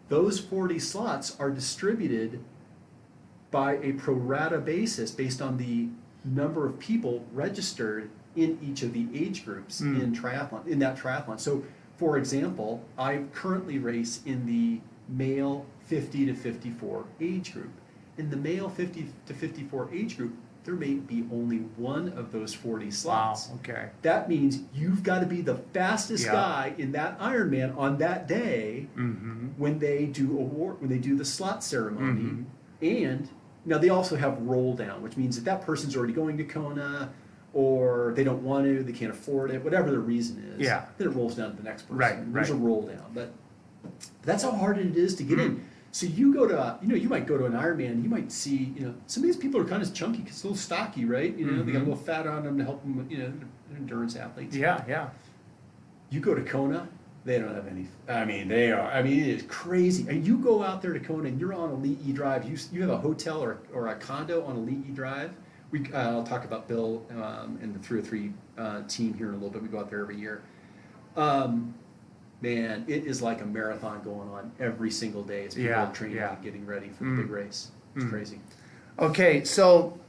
Those 40 slots are distributed by a pro rata basis based on the number of people registered in each of the age groups in that triathlon. So, for example, I currently race in the male 50 to 54 age group. In the male 50 to 54 age group, there may be only one of those 40 slots. Wow, okay. That means you've got to be the fastest guy in that Ironman on that day when they do the slot ceremony. And now they also have roll down, which means that person's already going to Kona, or they don't want to, they can't afford it, whatever the reason is. Then it rolls down to the next person. Right. There's a roll down, but that's how hard it is to get in. So you go to, you might go to an Ironman, you might see, some of these people are kind of chunky, because it's a little stocky, right? They got a little fat on them to help them, they're endurance athletes. Yeah. You go to Kona, they don't have any, it is crazy. And you go out there to Kona and you're on Elite E Drive, you have a hotel or a condo on Elite E Drive. I'll talk about Bill and the 303 team here in a little bit. We go out there every year. Man, it is like a marathon going on every single day. It's people training and getting ready for the big race. It's crazy. Okay, so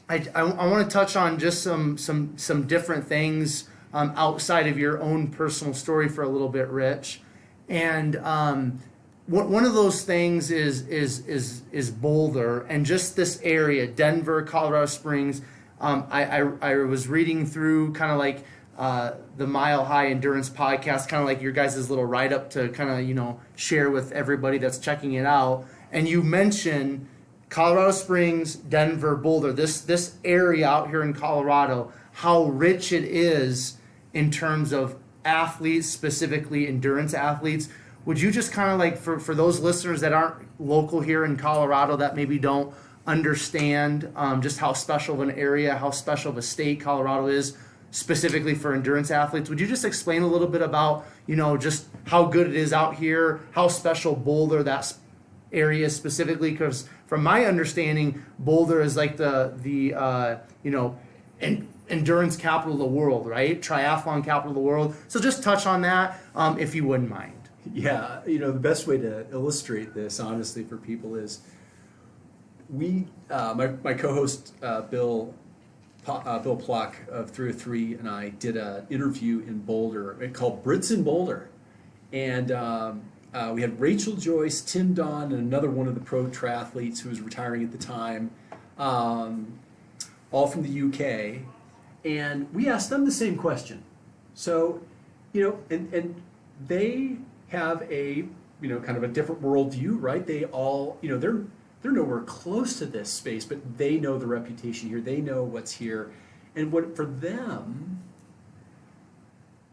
I want to touch on just some different things outside of your own personal story for a little bit, Rich. And one of those things is Boulder and just this area, Denver, Colorado Springs. I was reading through kind of like the Mile High Endurance podcast, kind of like your guys' little write-up to kind of, share with everybody that's checking it out. And you mentioned Colorado Springs, Denver, Boulder, this area out here in Colorado, how rich it is in terms of athletes, specifically endurance athletes. Would you just kind of like, for those listeners that aren't local here in Colorado, that maybe don't understand just how special of an area, how special of a state Colorado is, specifically for endurance athletes, would you just explain a little bit about, just how good it is out here, how special Boulder, that area is specifically? Because from my understanding, Boulder is like the endurance capital of the world, right? Triathlon capital of the world. So just touch on that if you wouldn't mind. Yeah, the best way to illustrate this, honestly, for people is my co-host Bill Plock of 303 and I did an interview in Boulder called Brits in Boulder, and we had Rachel Joyce, Tim Don, and another one of the pro triathletes who was retiring at the time, all from the UK, and we asked them the same question. So, and they have a kind of a different worldview, right? They all they're nowhere close to this space, but they know the reputation here. They know what's here, and what for them,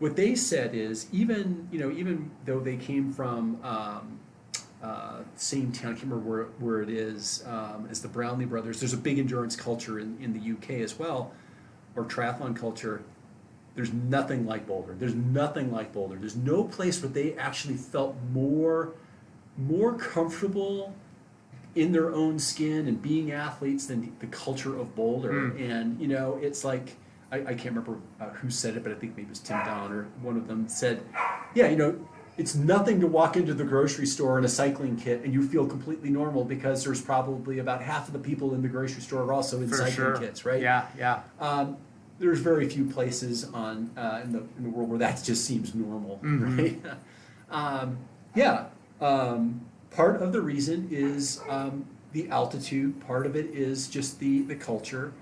what they said is even though they came from same town, I can't remember where it is, as the Brownlee brothers. There's a big endurance culture in the UK as well, or triathlon culture. There's nothing like Boulder. There's nothing like Boulder. There's no place where they actually felt more comfortable in their own skin and being athletes than the culture of Boulder. And it's like I can't remember who said it, but I think maybe it was Tim Don or one of them said, yeah, it's nothing to walk into the grocery store in a cycling kit and you feel completely normal because there's probably about half of the people in the grocery store are also in cycling kits, right? Yeah. There's very few places in the world where that just seems normal, right? Part of the reason is the altitude. Part of it is just the culture.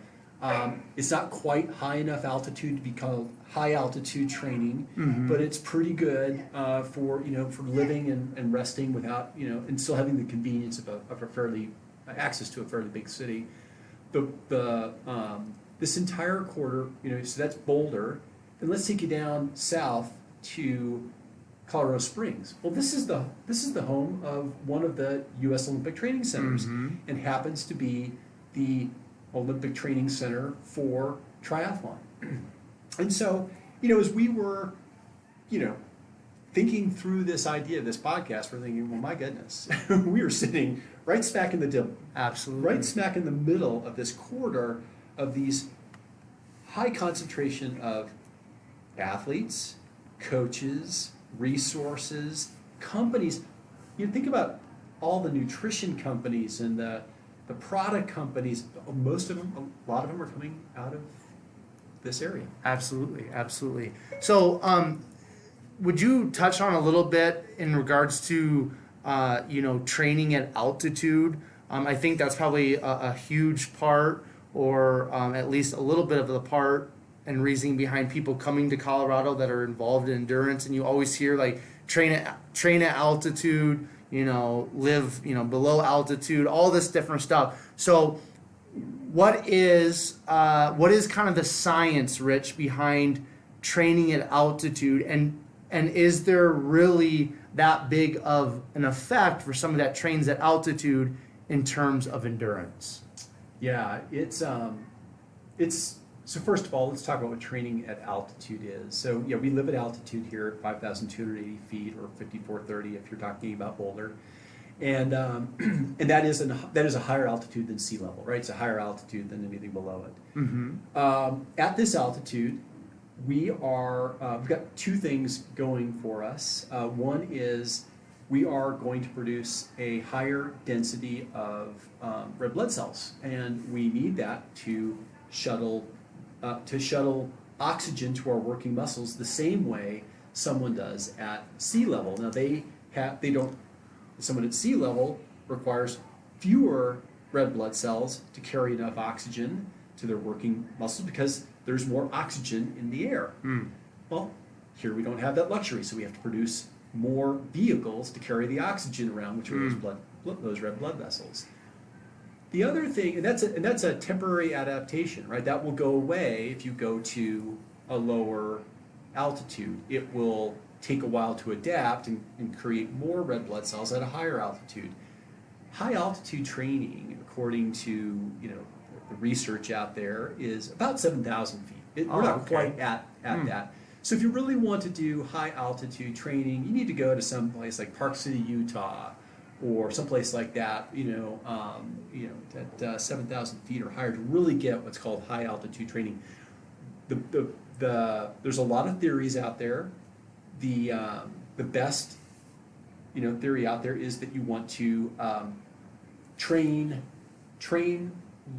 It's not quite high enough altitude to be called high altitude training, but it's pretty good for living and resting without and still having the convenience of a fairly access to a fairly big city. This entire quarter, so that's Boulder, and let's take you down south to Colorado Springs. Well, this is the home of one of the U.S. Olympic Training Centers, and happens to be the Olympic Training Center for triathlon. And so, as we were, thinking through this idea of this podcast, we're thinking, well, my goodness, we are sitting right smack in the absolutely right smack in the middle of this corridor of these high concentration of athletes, coaches, resources, companies. Think about all the nutrition companies and the product companies. Most of them, a lot of them are coming out of this area. Absolutely. So, would you touch on a little bit in regards to, training at altitude? I think that's probably a huge part, or at least a little bit of the part and reasoning behind people coming to Colorado that are involved in endurance. And you always hear like train at altitude, live below altitude, all this different stuff. So what is kind of the science, Rich, behind training at altitude, and is there really that big of an effect for somebody that trains at altitude in terms of endurance? Yeah, it's so first of all, let's talk about what training at altitude is. So we live at altitude here at 5,280 feet, or 5,430 if you're talking about Boulder, and that is a higher altitude than sea level, right? It's a higher altitude than anything below it. At this altitude, we've got two things going for us. One is we are going to produce a higher density of red blood cells, and we need that to shuttle oxygen to our working muscles the same way someone does at sea level. Now someone at sea level requires fewer red blood cells to carry enough oxygen to their working muscles because there's more oxygen in the air. Well, here we don't have that luxury, so we have to produce more vehicles to carry the oxygen around, which are those red blood vessels. The other thing, and that's a temporary adaptation, right? That will go away if you go to a lower altitude. It will take a while to adapt and create more red blood cells at a higher altitude. High altitude training, according to the research out there, is about 7,000 feet. We're not quite at that. So if you really want to do high altitude training, you need to go to some place like Park City, Utah, or someplace like that, at 7,000 feet or higher, to really get what's called high altitude training. There's a lot of theories out there. The best theory out there is that you want to train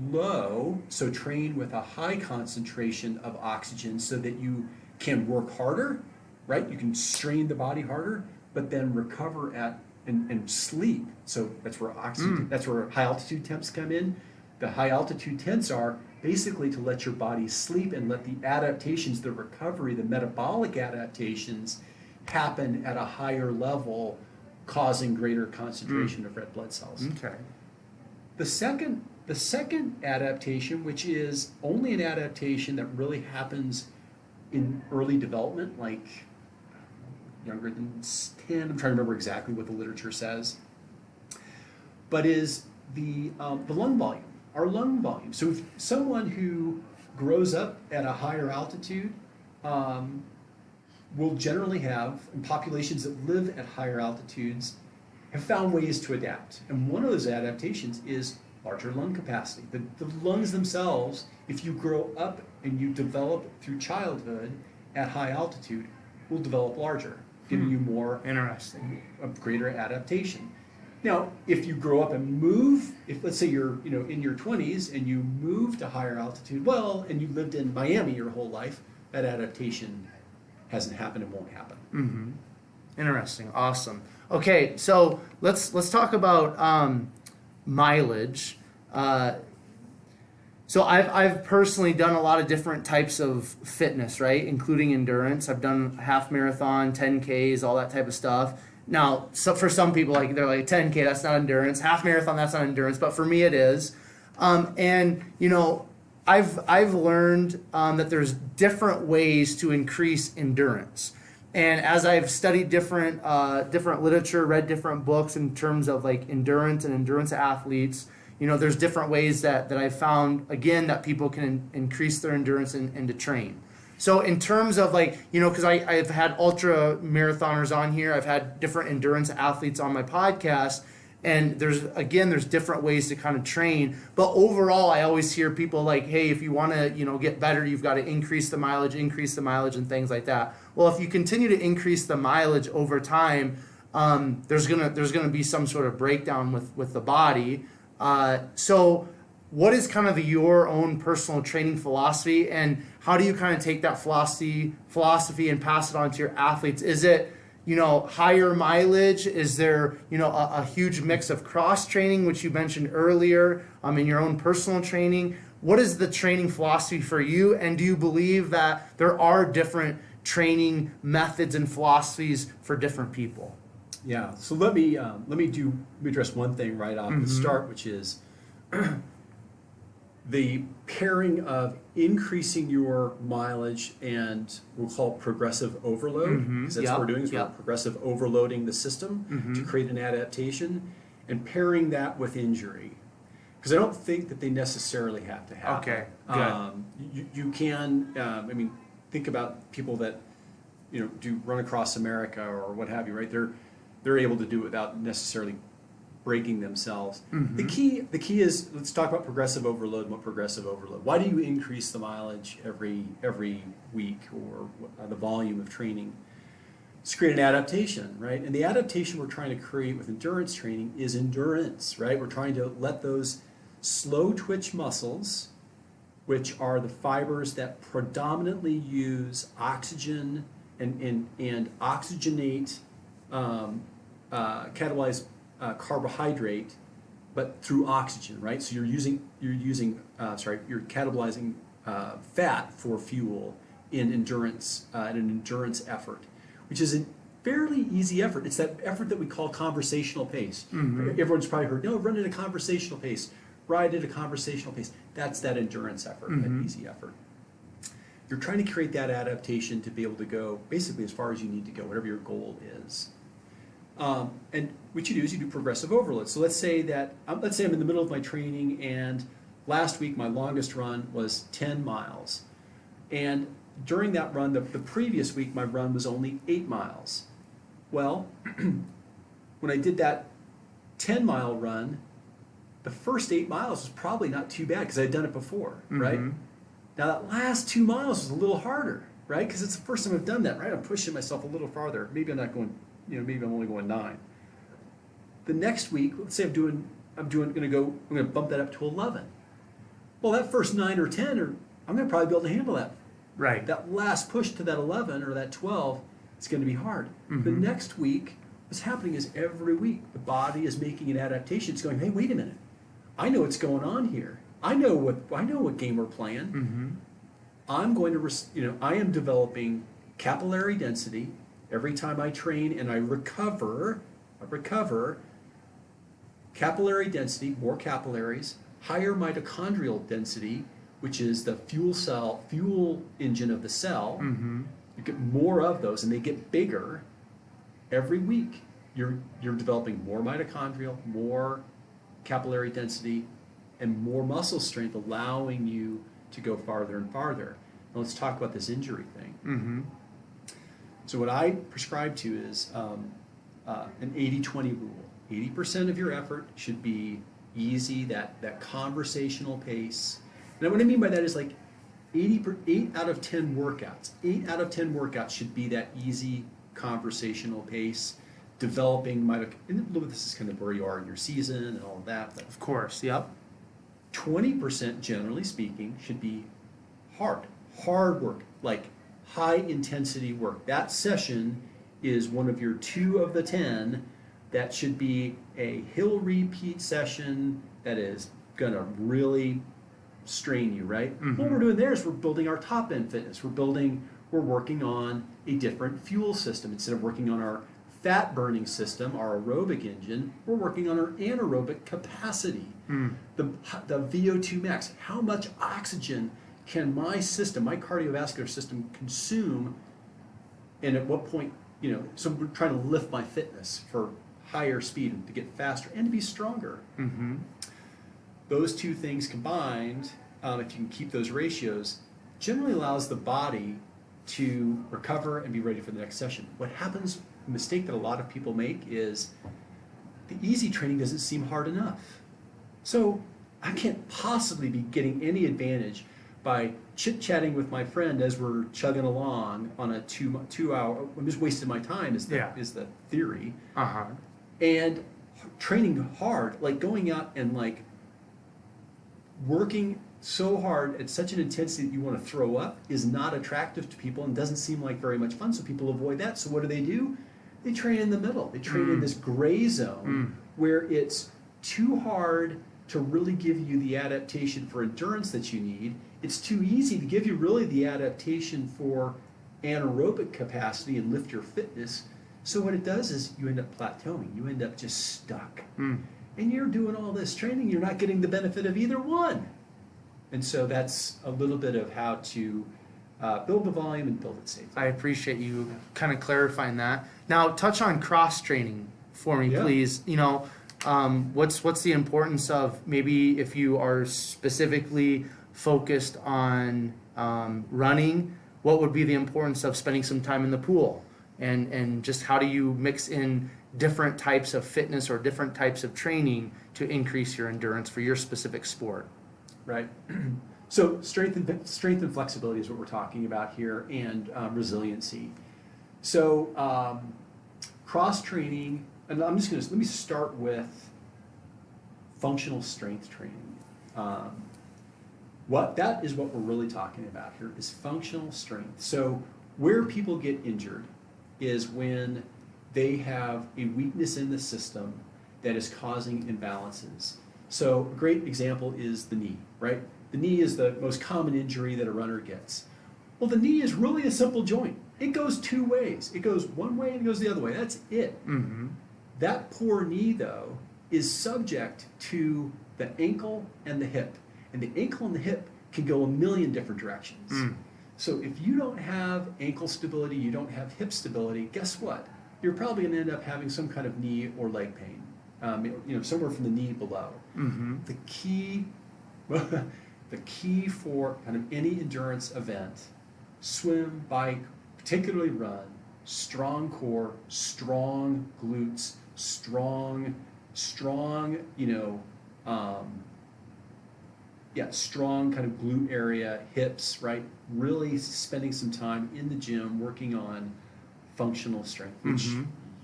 low, so train with a high concentration of oxygen so that you can work harder, right? You can strain the body harder, but then recover and sleep. So that's where that's where high altitude temps come in. The high altitude temps are basically to let your body sleep and let the adaptations, the recovery, the metabolic adaptations happen at a higher level, causing greater concentration of red blood cells. Okay. The second adaptation, which is only an adaptation that really happens in early development, like younger than 10, I'm trying to remember exactly what the literature says, but is the lung volume, our lung volume. So if someone who grows up at a higher altitude will generally have, in populations that live at higher altitudes, have found ways to adapt. And one of those adaptations is larger lung capacity. The lungs themselves, if you grow up and you develop through childhood at high altitude, will develop larger, giving you more Interesting. a greater adaptation. Now, if you grow up and move, if let's say you're in your 20s and you move to higher altitude, well, and you lived in Miami your whole life, that adaptation hasn't happened and won't happen. Mm-hmm. Interesting. Awesome. Okay, so let's talk about mileage. So I've personally done a lot of different types of fitness, right, including endurance. I've done half marathon, 10Ks, all that type of stuff. Now, so for some people, they're like 10K, that's not endurance. Half marathon, that's not endurance. But for me, it is. And I've learned that there's different ways to increase endurance. And as I've studied different literature, read different books in terms of like endurance and endurance athletes, there's different ways that I've found, again, that people can increase their endurance and to train. So in terms of because I've had ultra marathoners on here, I've had different endurance athletes on my podcast, and there's different ways to kind of train. But overall, I always hear people like, hey, if you want to, get better, you've got to increase the mileage and things like that. Well, if you continue to increase the mileage over time, there's gonna be some sort of breakdown with the body. So what is kind of your own personal training philosophy, and how do you kind of take that philosophy and pass it on to your athletes? Is it, higher mileage? Is there, a huge mix of cross training, which you mentioned earlier, in your own personal training? What is the training philosophy for you? And do you believe that there are different training methods and philosophies for different people? Yeah. So let me address one thing right off the start, which is the pairing of increasing your mileage and we'll call it progressive overload, because that's what we're doing, is we're progressive overloading the system to create an adaptation, and pairing that with injury. Because I don't think that they necessarily have to happen. Okay, good. You can, think about people that, do run across America or what have you, right? They're able to do it without necessarily breaking themselves. The key is, let's talk about progressive overload and what progressive overload. Why do you increase the mileage every week or the volume of training? It's create an adaptation, right? And the adaptation we're trying to create with endurance training is endurance, right? We're trying to let those slow twitch muscles, which are the fibers that predominantly use oxygen and oxygenate, catalyze carbohydrate, but through oxygen, right? So you're catabolizing fat for fuel in endurance, in an endurance effort, which is a fairly easy effort. It's that effort that we call conversational pace. Everyone's probably heard, run at a conversational pace, ride at a conversational pace. That's that endurance effort, that easy effort. You're trying to create that adaptation to be able to go basically as far as you need to go, whatever your goal is. And what you do is you do progressive overload. So let's say I'm in the middle of my training, and last week my longest run was 10 miles. And during that run, the previous week, my run was only 8 miles. Well, when I did that 10-mile run, the first 8 miles was probably not too bad because I had done it before, right? Now that last 2 miles was a little harder, right? Because it's the first time I've done that, right? I'm pushing myself a little farther. Maybe I'm not going, maybe I'm only going 9. The next week, let's say I'm going to bump that up to 11. Well, that first 9 or 10, I'm going to probably be able to handle that. Right. That last push to that 11 or that 12, it's going to be hard. Mm-hmm. The next week, what's happening is every week the body is making an adaptation. It's going, hey, wait a minute, I know what's going on here. I know what game we're playing. Mm-hmm. I'm going to, I am developing capillary density every time I train, and I recover capillary density, more capillaries, higher mitochondrial density, which is the fuel engine of the cell. Mm-hmm. You get more of those, and they get bigger every week. You're developing more mitochondrial, more capillary density, and more muscle strength, allowing you to go farther and farther. Now let's talk about this injury thing. Mm-hmm. So what I prescribe to is an 80-20 rule. 80% of your effort should be easy, that conversational pace. And what I mean by that is like 8 out of 10 workouts. 8 out of 10 workouts should be that easy conversational pace, developing and this is kind of where you are in your season and all of that. But Of course, yep. 20%, generally speaking, should be hard work, like high intensity work. That session is one of your 2 of the 10 that should be a hill repeat session that is going to really strain you, right? Mm-hmm. What we're doing there is we're building our top end fitness. We're working on a different fuel system. Instead of working on our fat burning system, our aerobic engine, we're working on our anaerobic capacity. The VO2 max. How much oxygen can my cardiovascular system consume, and at what point, so we're trying to lift my fitness for higher speed and to get faster and to be stronger. Mm-hmm. Those 2 things combined, if you can keep those ratios, generally allows the body to recover and be ready for the next session. What happens, the mistake that a lot of people make is the easy training doesn't seem hard enough. So I can't possibly be getting any advantage by chit-chatting with my friend as we're chugging along on a 2 hour, I'm just wasting my time is the theory. Uh-huh. And training hard, like going out and like working so hard at such an intensity that you want to throw up is not attractive to people and doesn't seem like very much fun, so people avoid that. So what do? They train in the middle. They train in this gray zone where it's too hard to really give you the adaptation for endurance that you need. It's too easy to give you really the adaptation for anaerobic capacity and lift your fitness. So what it does is you end up plateauing. You end up just stuck. And you're doing all this training, you're not getting the benefit of either one. And so that's a little bit of how to build the volume and build it safely. I appreciate you kind of clarifying that. Now, touch on cross training for me, please. What's the importance of, maybe if you are specifically focused on running, what would be the importance of spending some time in the pool? And just how do you mix in different types of fitness or different types of training to increase your endurance for your specific sport? Right. So strength and flexibility is what we're talking about here, and resiliency. So cross training, and let me start with functional strength training. That is what we're really talking about here is functional strength. So where people get injured is when they have a weakness in the system that is causing imbalances. So a great example is the knee, right? The knee is the most common injury that a runner gets. Well, the knee is really a simple joint. It goes 2 ways. It goes one way and it goes the other way. That's it. Mm-hmm. That poor knee, though, is subject to the ankle and the hip. And the ankle and the hip can go a million different directions. So if you don't have ankle stability, you don't have hip stability, guess what? You're probably going to end up having some kind of knee or leg pain, somewhere from the knee below. Mm-hmm. The key for kind of any endurance event, swim, bike, particularly run, strong core, strong glutes, strong, strong kind of glute area, hips, right? Really spending some time in the gym working on functional strength, which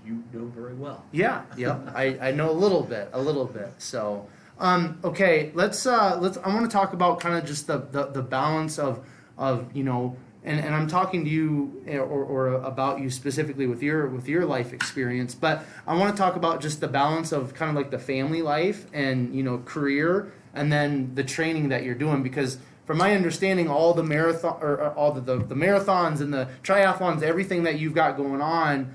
you know very well. Yeah, yep. I know a little bit. So, okay, let's. I want to talk about kind of just the balance of and I'm talking to you or about you specifically with your life experience, but I want to talk about just the balance of kind of like the family life and career, and then the training that you're doing, because from my understanding, all the marathon or all the marathons and the triathlons, everything that you've got going on,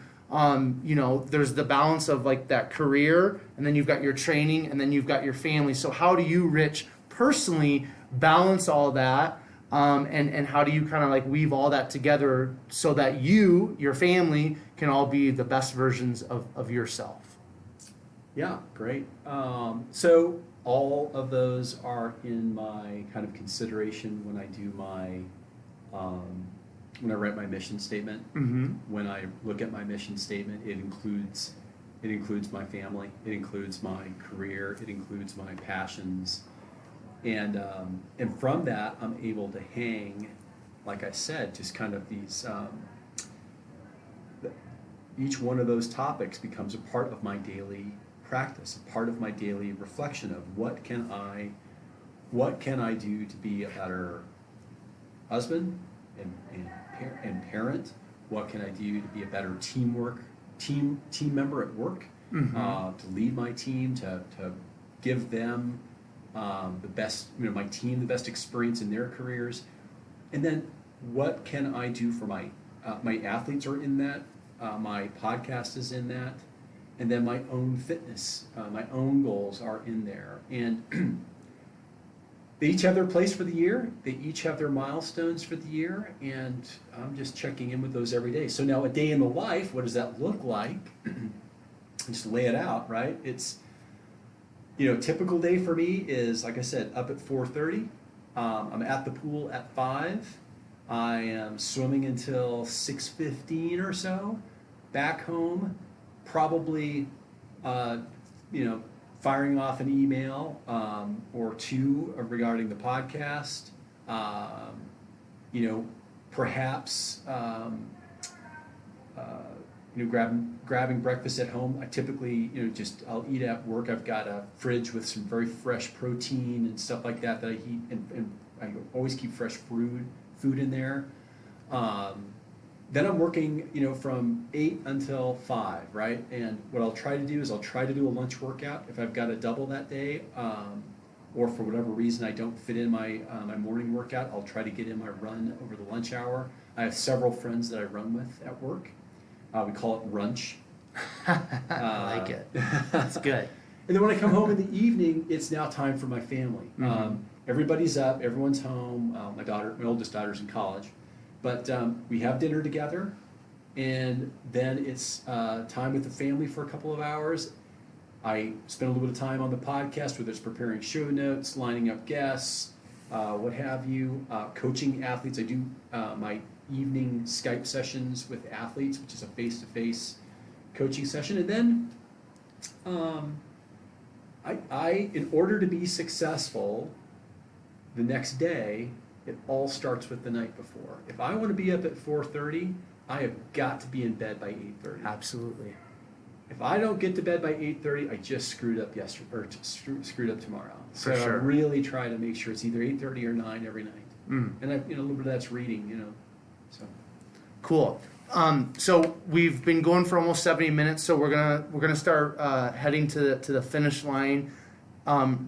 there's the balance of like that career, and then you've got your training, and then you've got your family. So how do you, Rich, personally balance all that? And how do you kind of like weave all that together so that your family can all be the best versions of yourself? Yeah, great. So all of those are in my kind of consideration when I do my, when I write my mission statement. Mm-hmm. When I look at my mission statement, it includes my family, it includes my career, it includes my passions. And from that, I'm able to hang, like I said, just kind of these, each one of those topics becomes a part of my daily practice, a part of my daily reflection of what can I do to be a better husband and parent? What can I do to be a better team member at work? Mm-hmm. To lead my team, to give them the best, my team the best experience in their careers, and then what can I do for my athletes are in that, my podcast is in that, and then my own fitness, my own goals are in there, and they each have their place for the year, they each have their milestones for the year, and I'm just checking in with those every day. So now a day in the life, what does that look like? Just lay it out, right? It's typical day for me is, like I said, up at 4:30. I'm at the pool at 5. I am swimming until 6:15 or so. Back home, probably, firing off an email or two regarding the podcast. Perhaps. Grabbing breakfast at home. I typically, I'll eat at work. I've got a fridge with some very fresh protein and stuff like that I eat, and I always keep fresh food in there. Then I'm working, from 8 until 5, right? And what I'll try to do is I'll try to do a lunch workout if I've got a double that day, or for whatever reason I don't fit in my morning workout. I'll try to get in my run over the lunch hour. I have several friends that I run with at work. We call it brunch. I like it. That's good. And then when I come home in the evening, it's now time for my family. Mm-hmm. Everybody's up, everyone's home. My oldest daughter's in college, but we have dinner together, and then it's time with the family for a couple of hours. I spend a little bit of time on the podcast, whether it's preparing show notes, lining up guests, what have you, coaching athletes. I do my evening Skype sessions with athletes, which is a face-to-face coaching session. And then I in order to be successful the next day, it all starts with the night before. If I want to be up at 4:30, I have got to be in bed by 8:30. Absolutely. If I don't get to bed by 8:30, I just screwed up yesterday, or screwed up tomorrow. For so sure. I really try to make sure it's either 8:30 or 9 every night. Mm. And a little bit of that's reading, So Cool. So we've been going for almost 70 minutes, so we're gonna start heading to the finish line,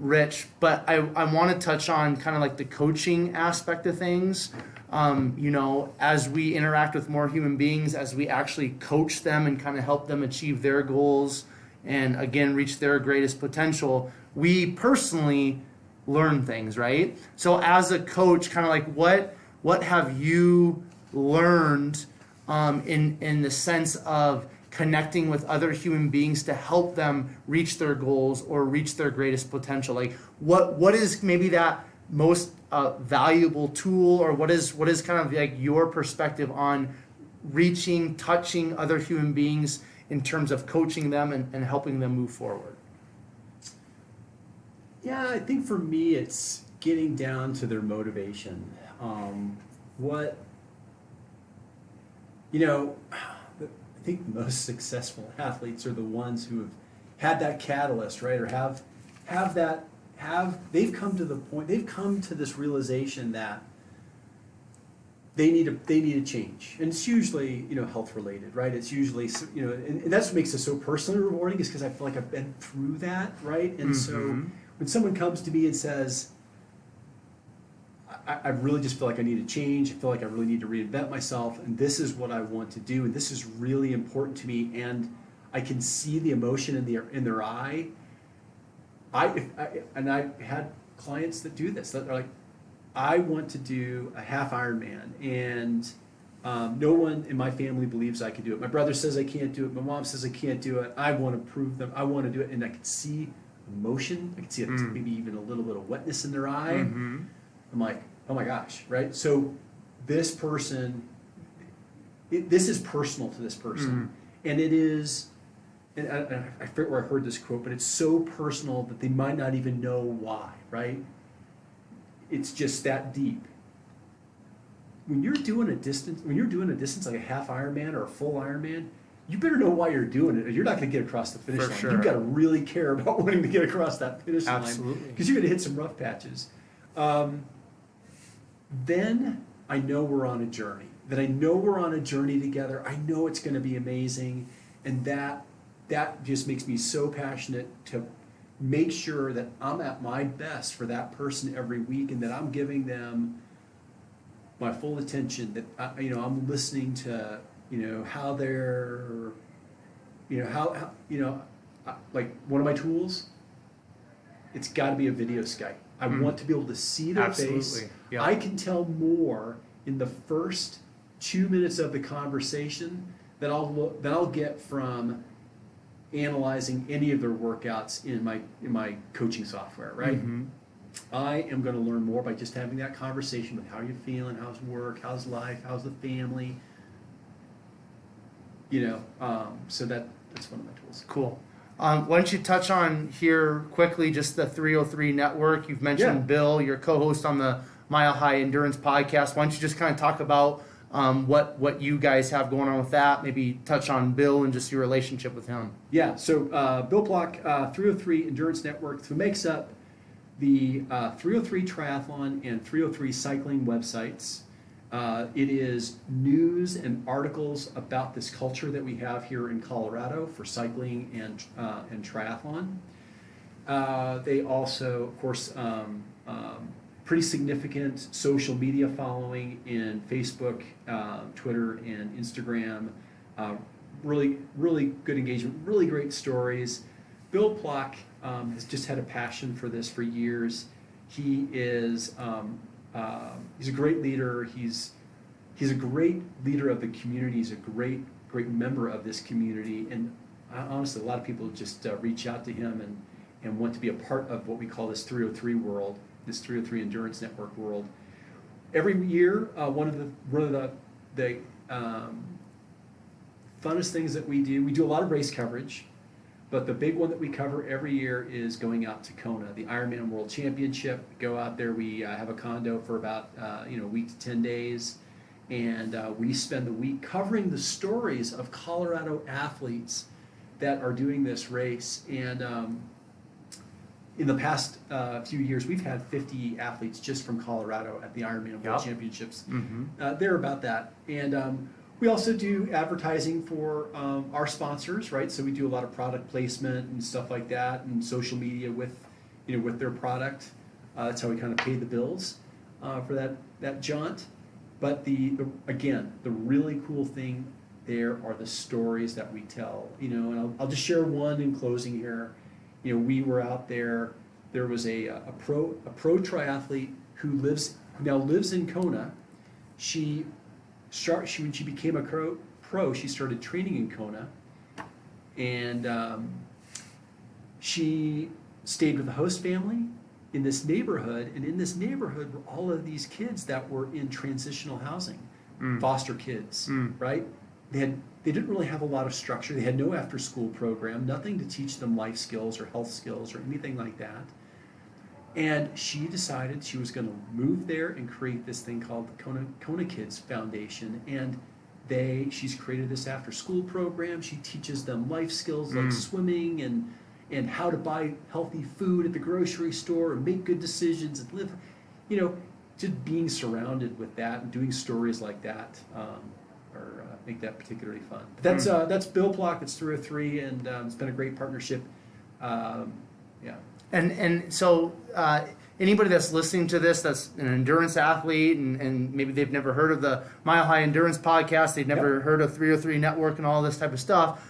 Rich. But I want to touch on kind of like the coaching aspect of things. As we interact with more human beings, as we actually coach them and kind of help them achieve their goals and again reach their greatest potential, we personally learn things, right? So as a coach, kind of like what have you learned in the sense of connecting with other human beings to help them reach their goals or reach their greatest potential? Like what is maybe that most valuable tool, or what is kind of like your perspective on touching other human beings in terms of coaching them and helping them move forward? Yeah, I think for me it's getting down to their motivation. I think the most successful athletes are the ones who have had that catalyst, right? Or they've come to the point, they've come to this realization that they need a change. And it's usually, health related, right? It's usually, and that's what makes it so personally rewarding, is because I feel like I've been through that, right? And so when someone comes to me and says, I really just feel like I need to change. I feel like I really need to reinvent myself, and this is what I want to do, and this is really important to me, and I can see the emotion in their eye. I've had clients that do this. That are like, I want to do a half Ironman, and no one in my family believes I can do it. My brother says I can't do it. My mom says I can't do it. I want to prove them. I want to do it, and I can see emotion. I can see maybe even a little bit of wetness in their eye. I'm like, oh my gosh, right? So this person, this is personal to this person. And it is, and I forget where I heard this quote, but it's so personal that they might not even know why, right? It's just that deep. When you're doing a distance like a half Ironman or a full Ironman, you better know why you're doing it, or you're not going to get across the finish line. Sure. You've got to really care about wanting to get across that finish line. Absolutely. Because you're going to hit some rough patches. Then I know we're on a journey. I know we're on a journey together. I know it's going to be amazing. And that just makes me so passionate to make sure that I'm at my best for that person every week, and that I'm giving them my full attention, that I'm listening to how they're like one of my tools, it's got to be a video Skype. I want to be able to see their face. Yep. I can tell more in the first 2 minutes of the conversation than I'll get from analyzing any of their workouts in my coaching software, right? I am going to learn more by just having that conversation with how you're feeling, how's work, how's life, how's the family, so that's one of my tools. Cool. Why don't you touch on here quickly just the 303 Network? You've mentioned Bill, your co-host on the Mile High Endurance podcast. Why don't you just kind of talk about what you guys have going on with that? Maybe touch on Bill and just your relationship with him. Yeah, so Bill Block, 303 Endurance Network, who makes up the 303 Triathlon and 303 Cycling websites. It is news and articles about this culture that we have here in Colorado for cycling and triathlon. They also, of course, pretty significant social media following in Facebook, Twitter, and Instagram. Really, really good engagement, really great stories. Bill Block has just had a passion for this for years. He is he's a great leader. He's a great leader of the community. He's a great member of this community. And honestly, a lot of people just reach out to him and want to be a part of what we call this 303 world, this 303 Endurance Network world. Every year, one of the funnest things that we do a lot of race coverage. But the big one that we cover every year is going out to Kona, the Ironman World Championship. We go out there, we have a condo for about a week to 10 days, and we spend the week covering the stories of Colorado athletes that are doing this race. And in the past few years, we've had 50 athletes just from Colorado at the Ironman World Championships. They're about that. And we also do advertising for our sponsors, right? So we do a lot of product placement and stuff like that, and social media with their product. That's how we kind of pay the bills for that jaunt. But again, the really cool thing there are the stories that we tell. And I'll just share one in closing here. We were out there. There was a pro triathlete who now lives in Kona. When she became a pro, she started training in Kona, and she stayed with the host family in this neighborhood, and in this neighborhood were all of these kids that were in transitional housing, foster kids, right? They didn't really have a lot of structure. They had no after-school program, nothing to teach them life skills or health skills or anything like that. And she decided she was going to move there and create this thing called the Kona Kids Foundation. And She's created this after school program. She teaches them life skills like swimming and how to buy healthy food at the grocery store and make good decisions and live, just being surrounded with that and doing stories like that make that particularly fun. But that's Bill Block. It's 303, and it's been a great partnership. Yeah. And so anybody that's listening to this that's an endurance athlete and maybe they've never heard of the Mile High Endurance podcast, they've never heard of 303 Network and all this type of stuff.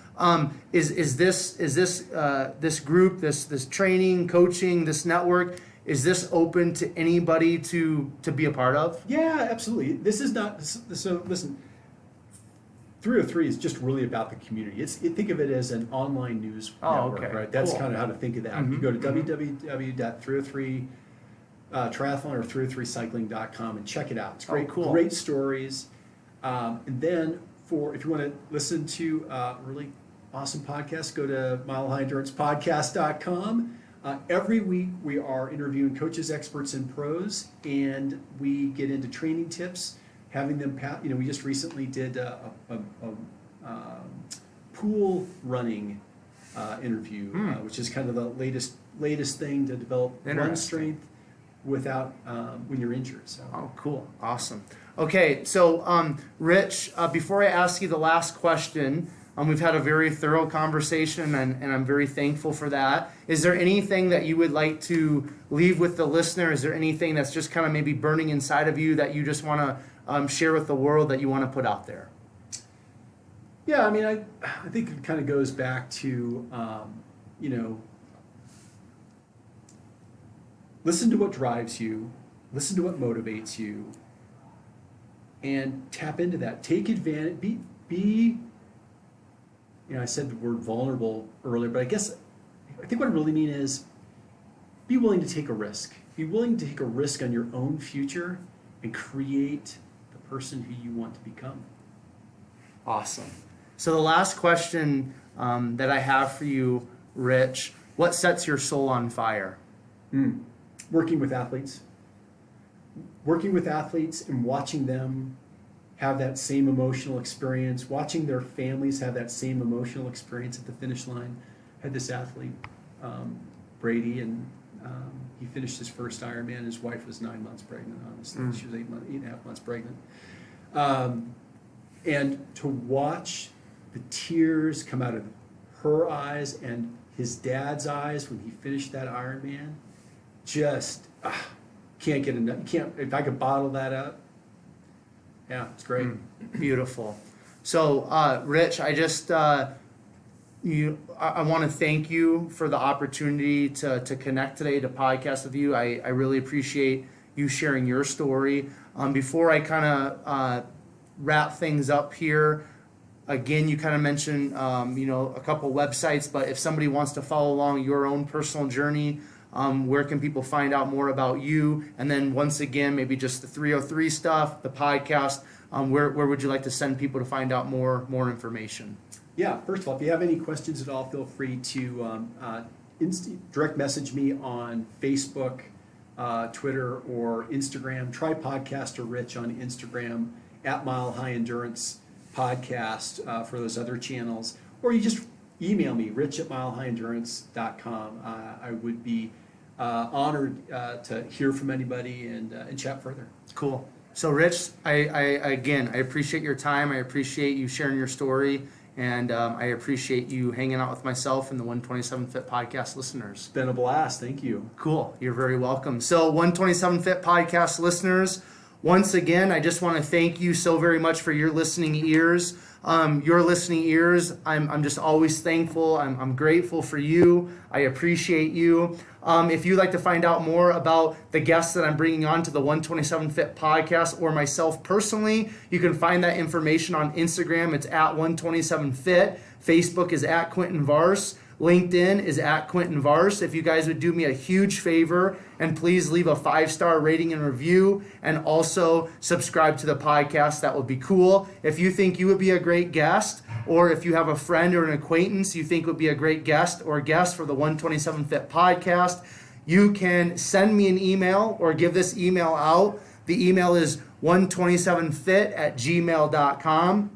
Is this group, this training, coaching, this network, is this open to anybody to be a part of? Yeah, absolutely. This is not so. Listen, 303 is just really about the community. Think of it as an online news network, okay. right? That's Cool. kind of how to think of that. You go to www.303 triathlon or 303cycling.com and check it out. It's great, cool. Great stories. And then if you want to listen to really awesome podcasts, go to milehighendurancepodcast.com. Every week we are interviewing coaches, experts, and pros, and we get into training tips, having them we just recently did a pool running interview, which is kind of the latest thing to develop run strength without when you're injured. So. Oh, cool. Awesome. Okay, so Rich, before I ask you the last question, we've had a very thorough conversation, and I'm very thankful for that. Is there anything that you would like to leave with the listener? Is there anything that's just kind of maybe burning inside of you that you just want to share with the world that you want to put out there? Yeah, I mean, I think it kind of goes back to, listen to what drives you, listen to what motivates you, and tap into that. Take advantage, be I said the word vulnerable earlier, but I think what I really mean is be willing to take a risk. Be willing to take a risk on your own future and create the person who you want to become. Awesome. So the last question that I have for you, Rich, what sets your soul on fire? Working with athletes. Working with athletes and watching them have that same emotional experience, watching their families have that same emotional experience at the finish line. I had this athlete, Brady, and he finished his first Ironman. His wife was 9 months pregnant, honestly. She was 8.5 months pregnant. And to watch the tears come out of her eyes and his dad's eyes when he finished that Ironman, just can't get enough. If I could bottle that up, yeah, it's great. Beautiful. So, Rich, I just I want to thank you for the opportunity to connect today, to podcast with you. I really appreciate you sharing your story. Before I kind of wrap things up here, again, you kind of mentioned a couple websites, but if somebody wants to follow along your own personal journey, where can people find out more about you? And then once again, maybe just the 303 stuff, the podcast, where would you like to send people to find out more information? Yeah, first of all, if you have any questions at all, feel free to direct message me on Facebook, Twitter, or Instagram. Try Podcaster Rich on Instagram, at Mile High Endurance Podcast for those other channels. Or you just email me, rich@milehighendurance.com. I would be honored to hear from anybody and chat further. Cool. So, Rich, I appreciate your time. I appreciate you sharing your story, and I appreciate you hanging out with myself and the 127 Fit Podcast listeners. It's been a blast. Thank you. Cool. You're very welcome. So, 127 Fit Podcast listeners, once again, I just want to thank you so very much for your listening ears. I'm just always thankful. I'm grateful for you. I appreciate you. If you'd like to find out more about the guests that I'm bringing on to the 127 Fit Podcast or myself personally, you can find that information on Instagram. It's at 127 Fit. Facebook is at Quentin Vars. LinkedIn is at Quentin Vars. If you guys would do me a huge favor and please leave a 5-star rating and review, and also subscribe to the podcast, that would be cool. If you think you would be a great guest, or if you have a friend or an acquaintance you think would be a great guest or guest for the 127 Fit Podcast, you can send me an email or give this email out. The email is 127fit@gmail.com.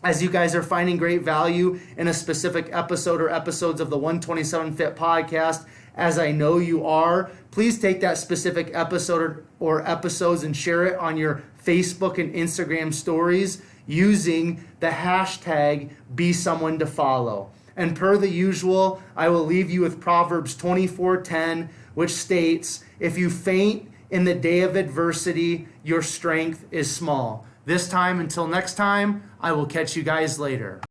as you guys are finding great value in a specific episode or episodes of the 127 Fit podcast, as I know you are, please take that specific episode or episodes and share it on your Facebook and Instagram stories using the hashtag #BeSomeoneToFollow. And per the usual, I will leave you with Proverbs 24:10, which states, "If you faint in the day of adversity, your strength is small." This time, until next time, I will catch you guys later.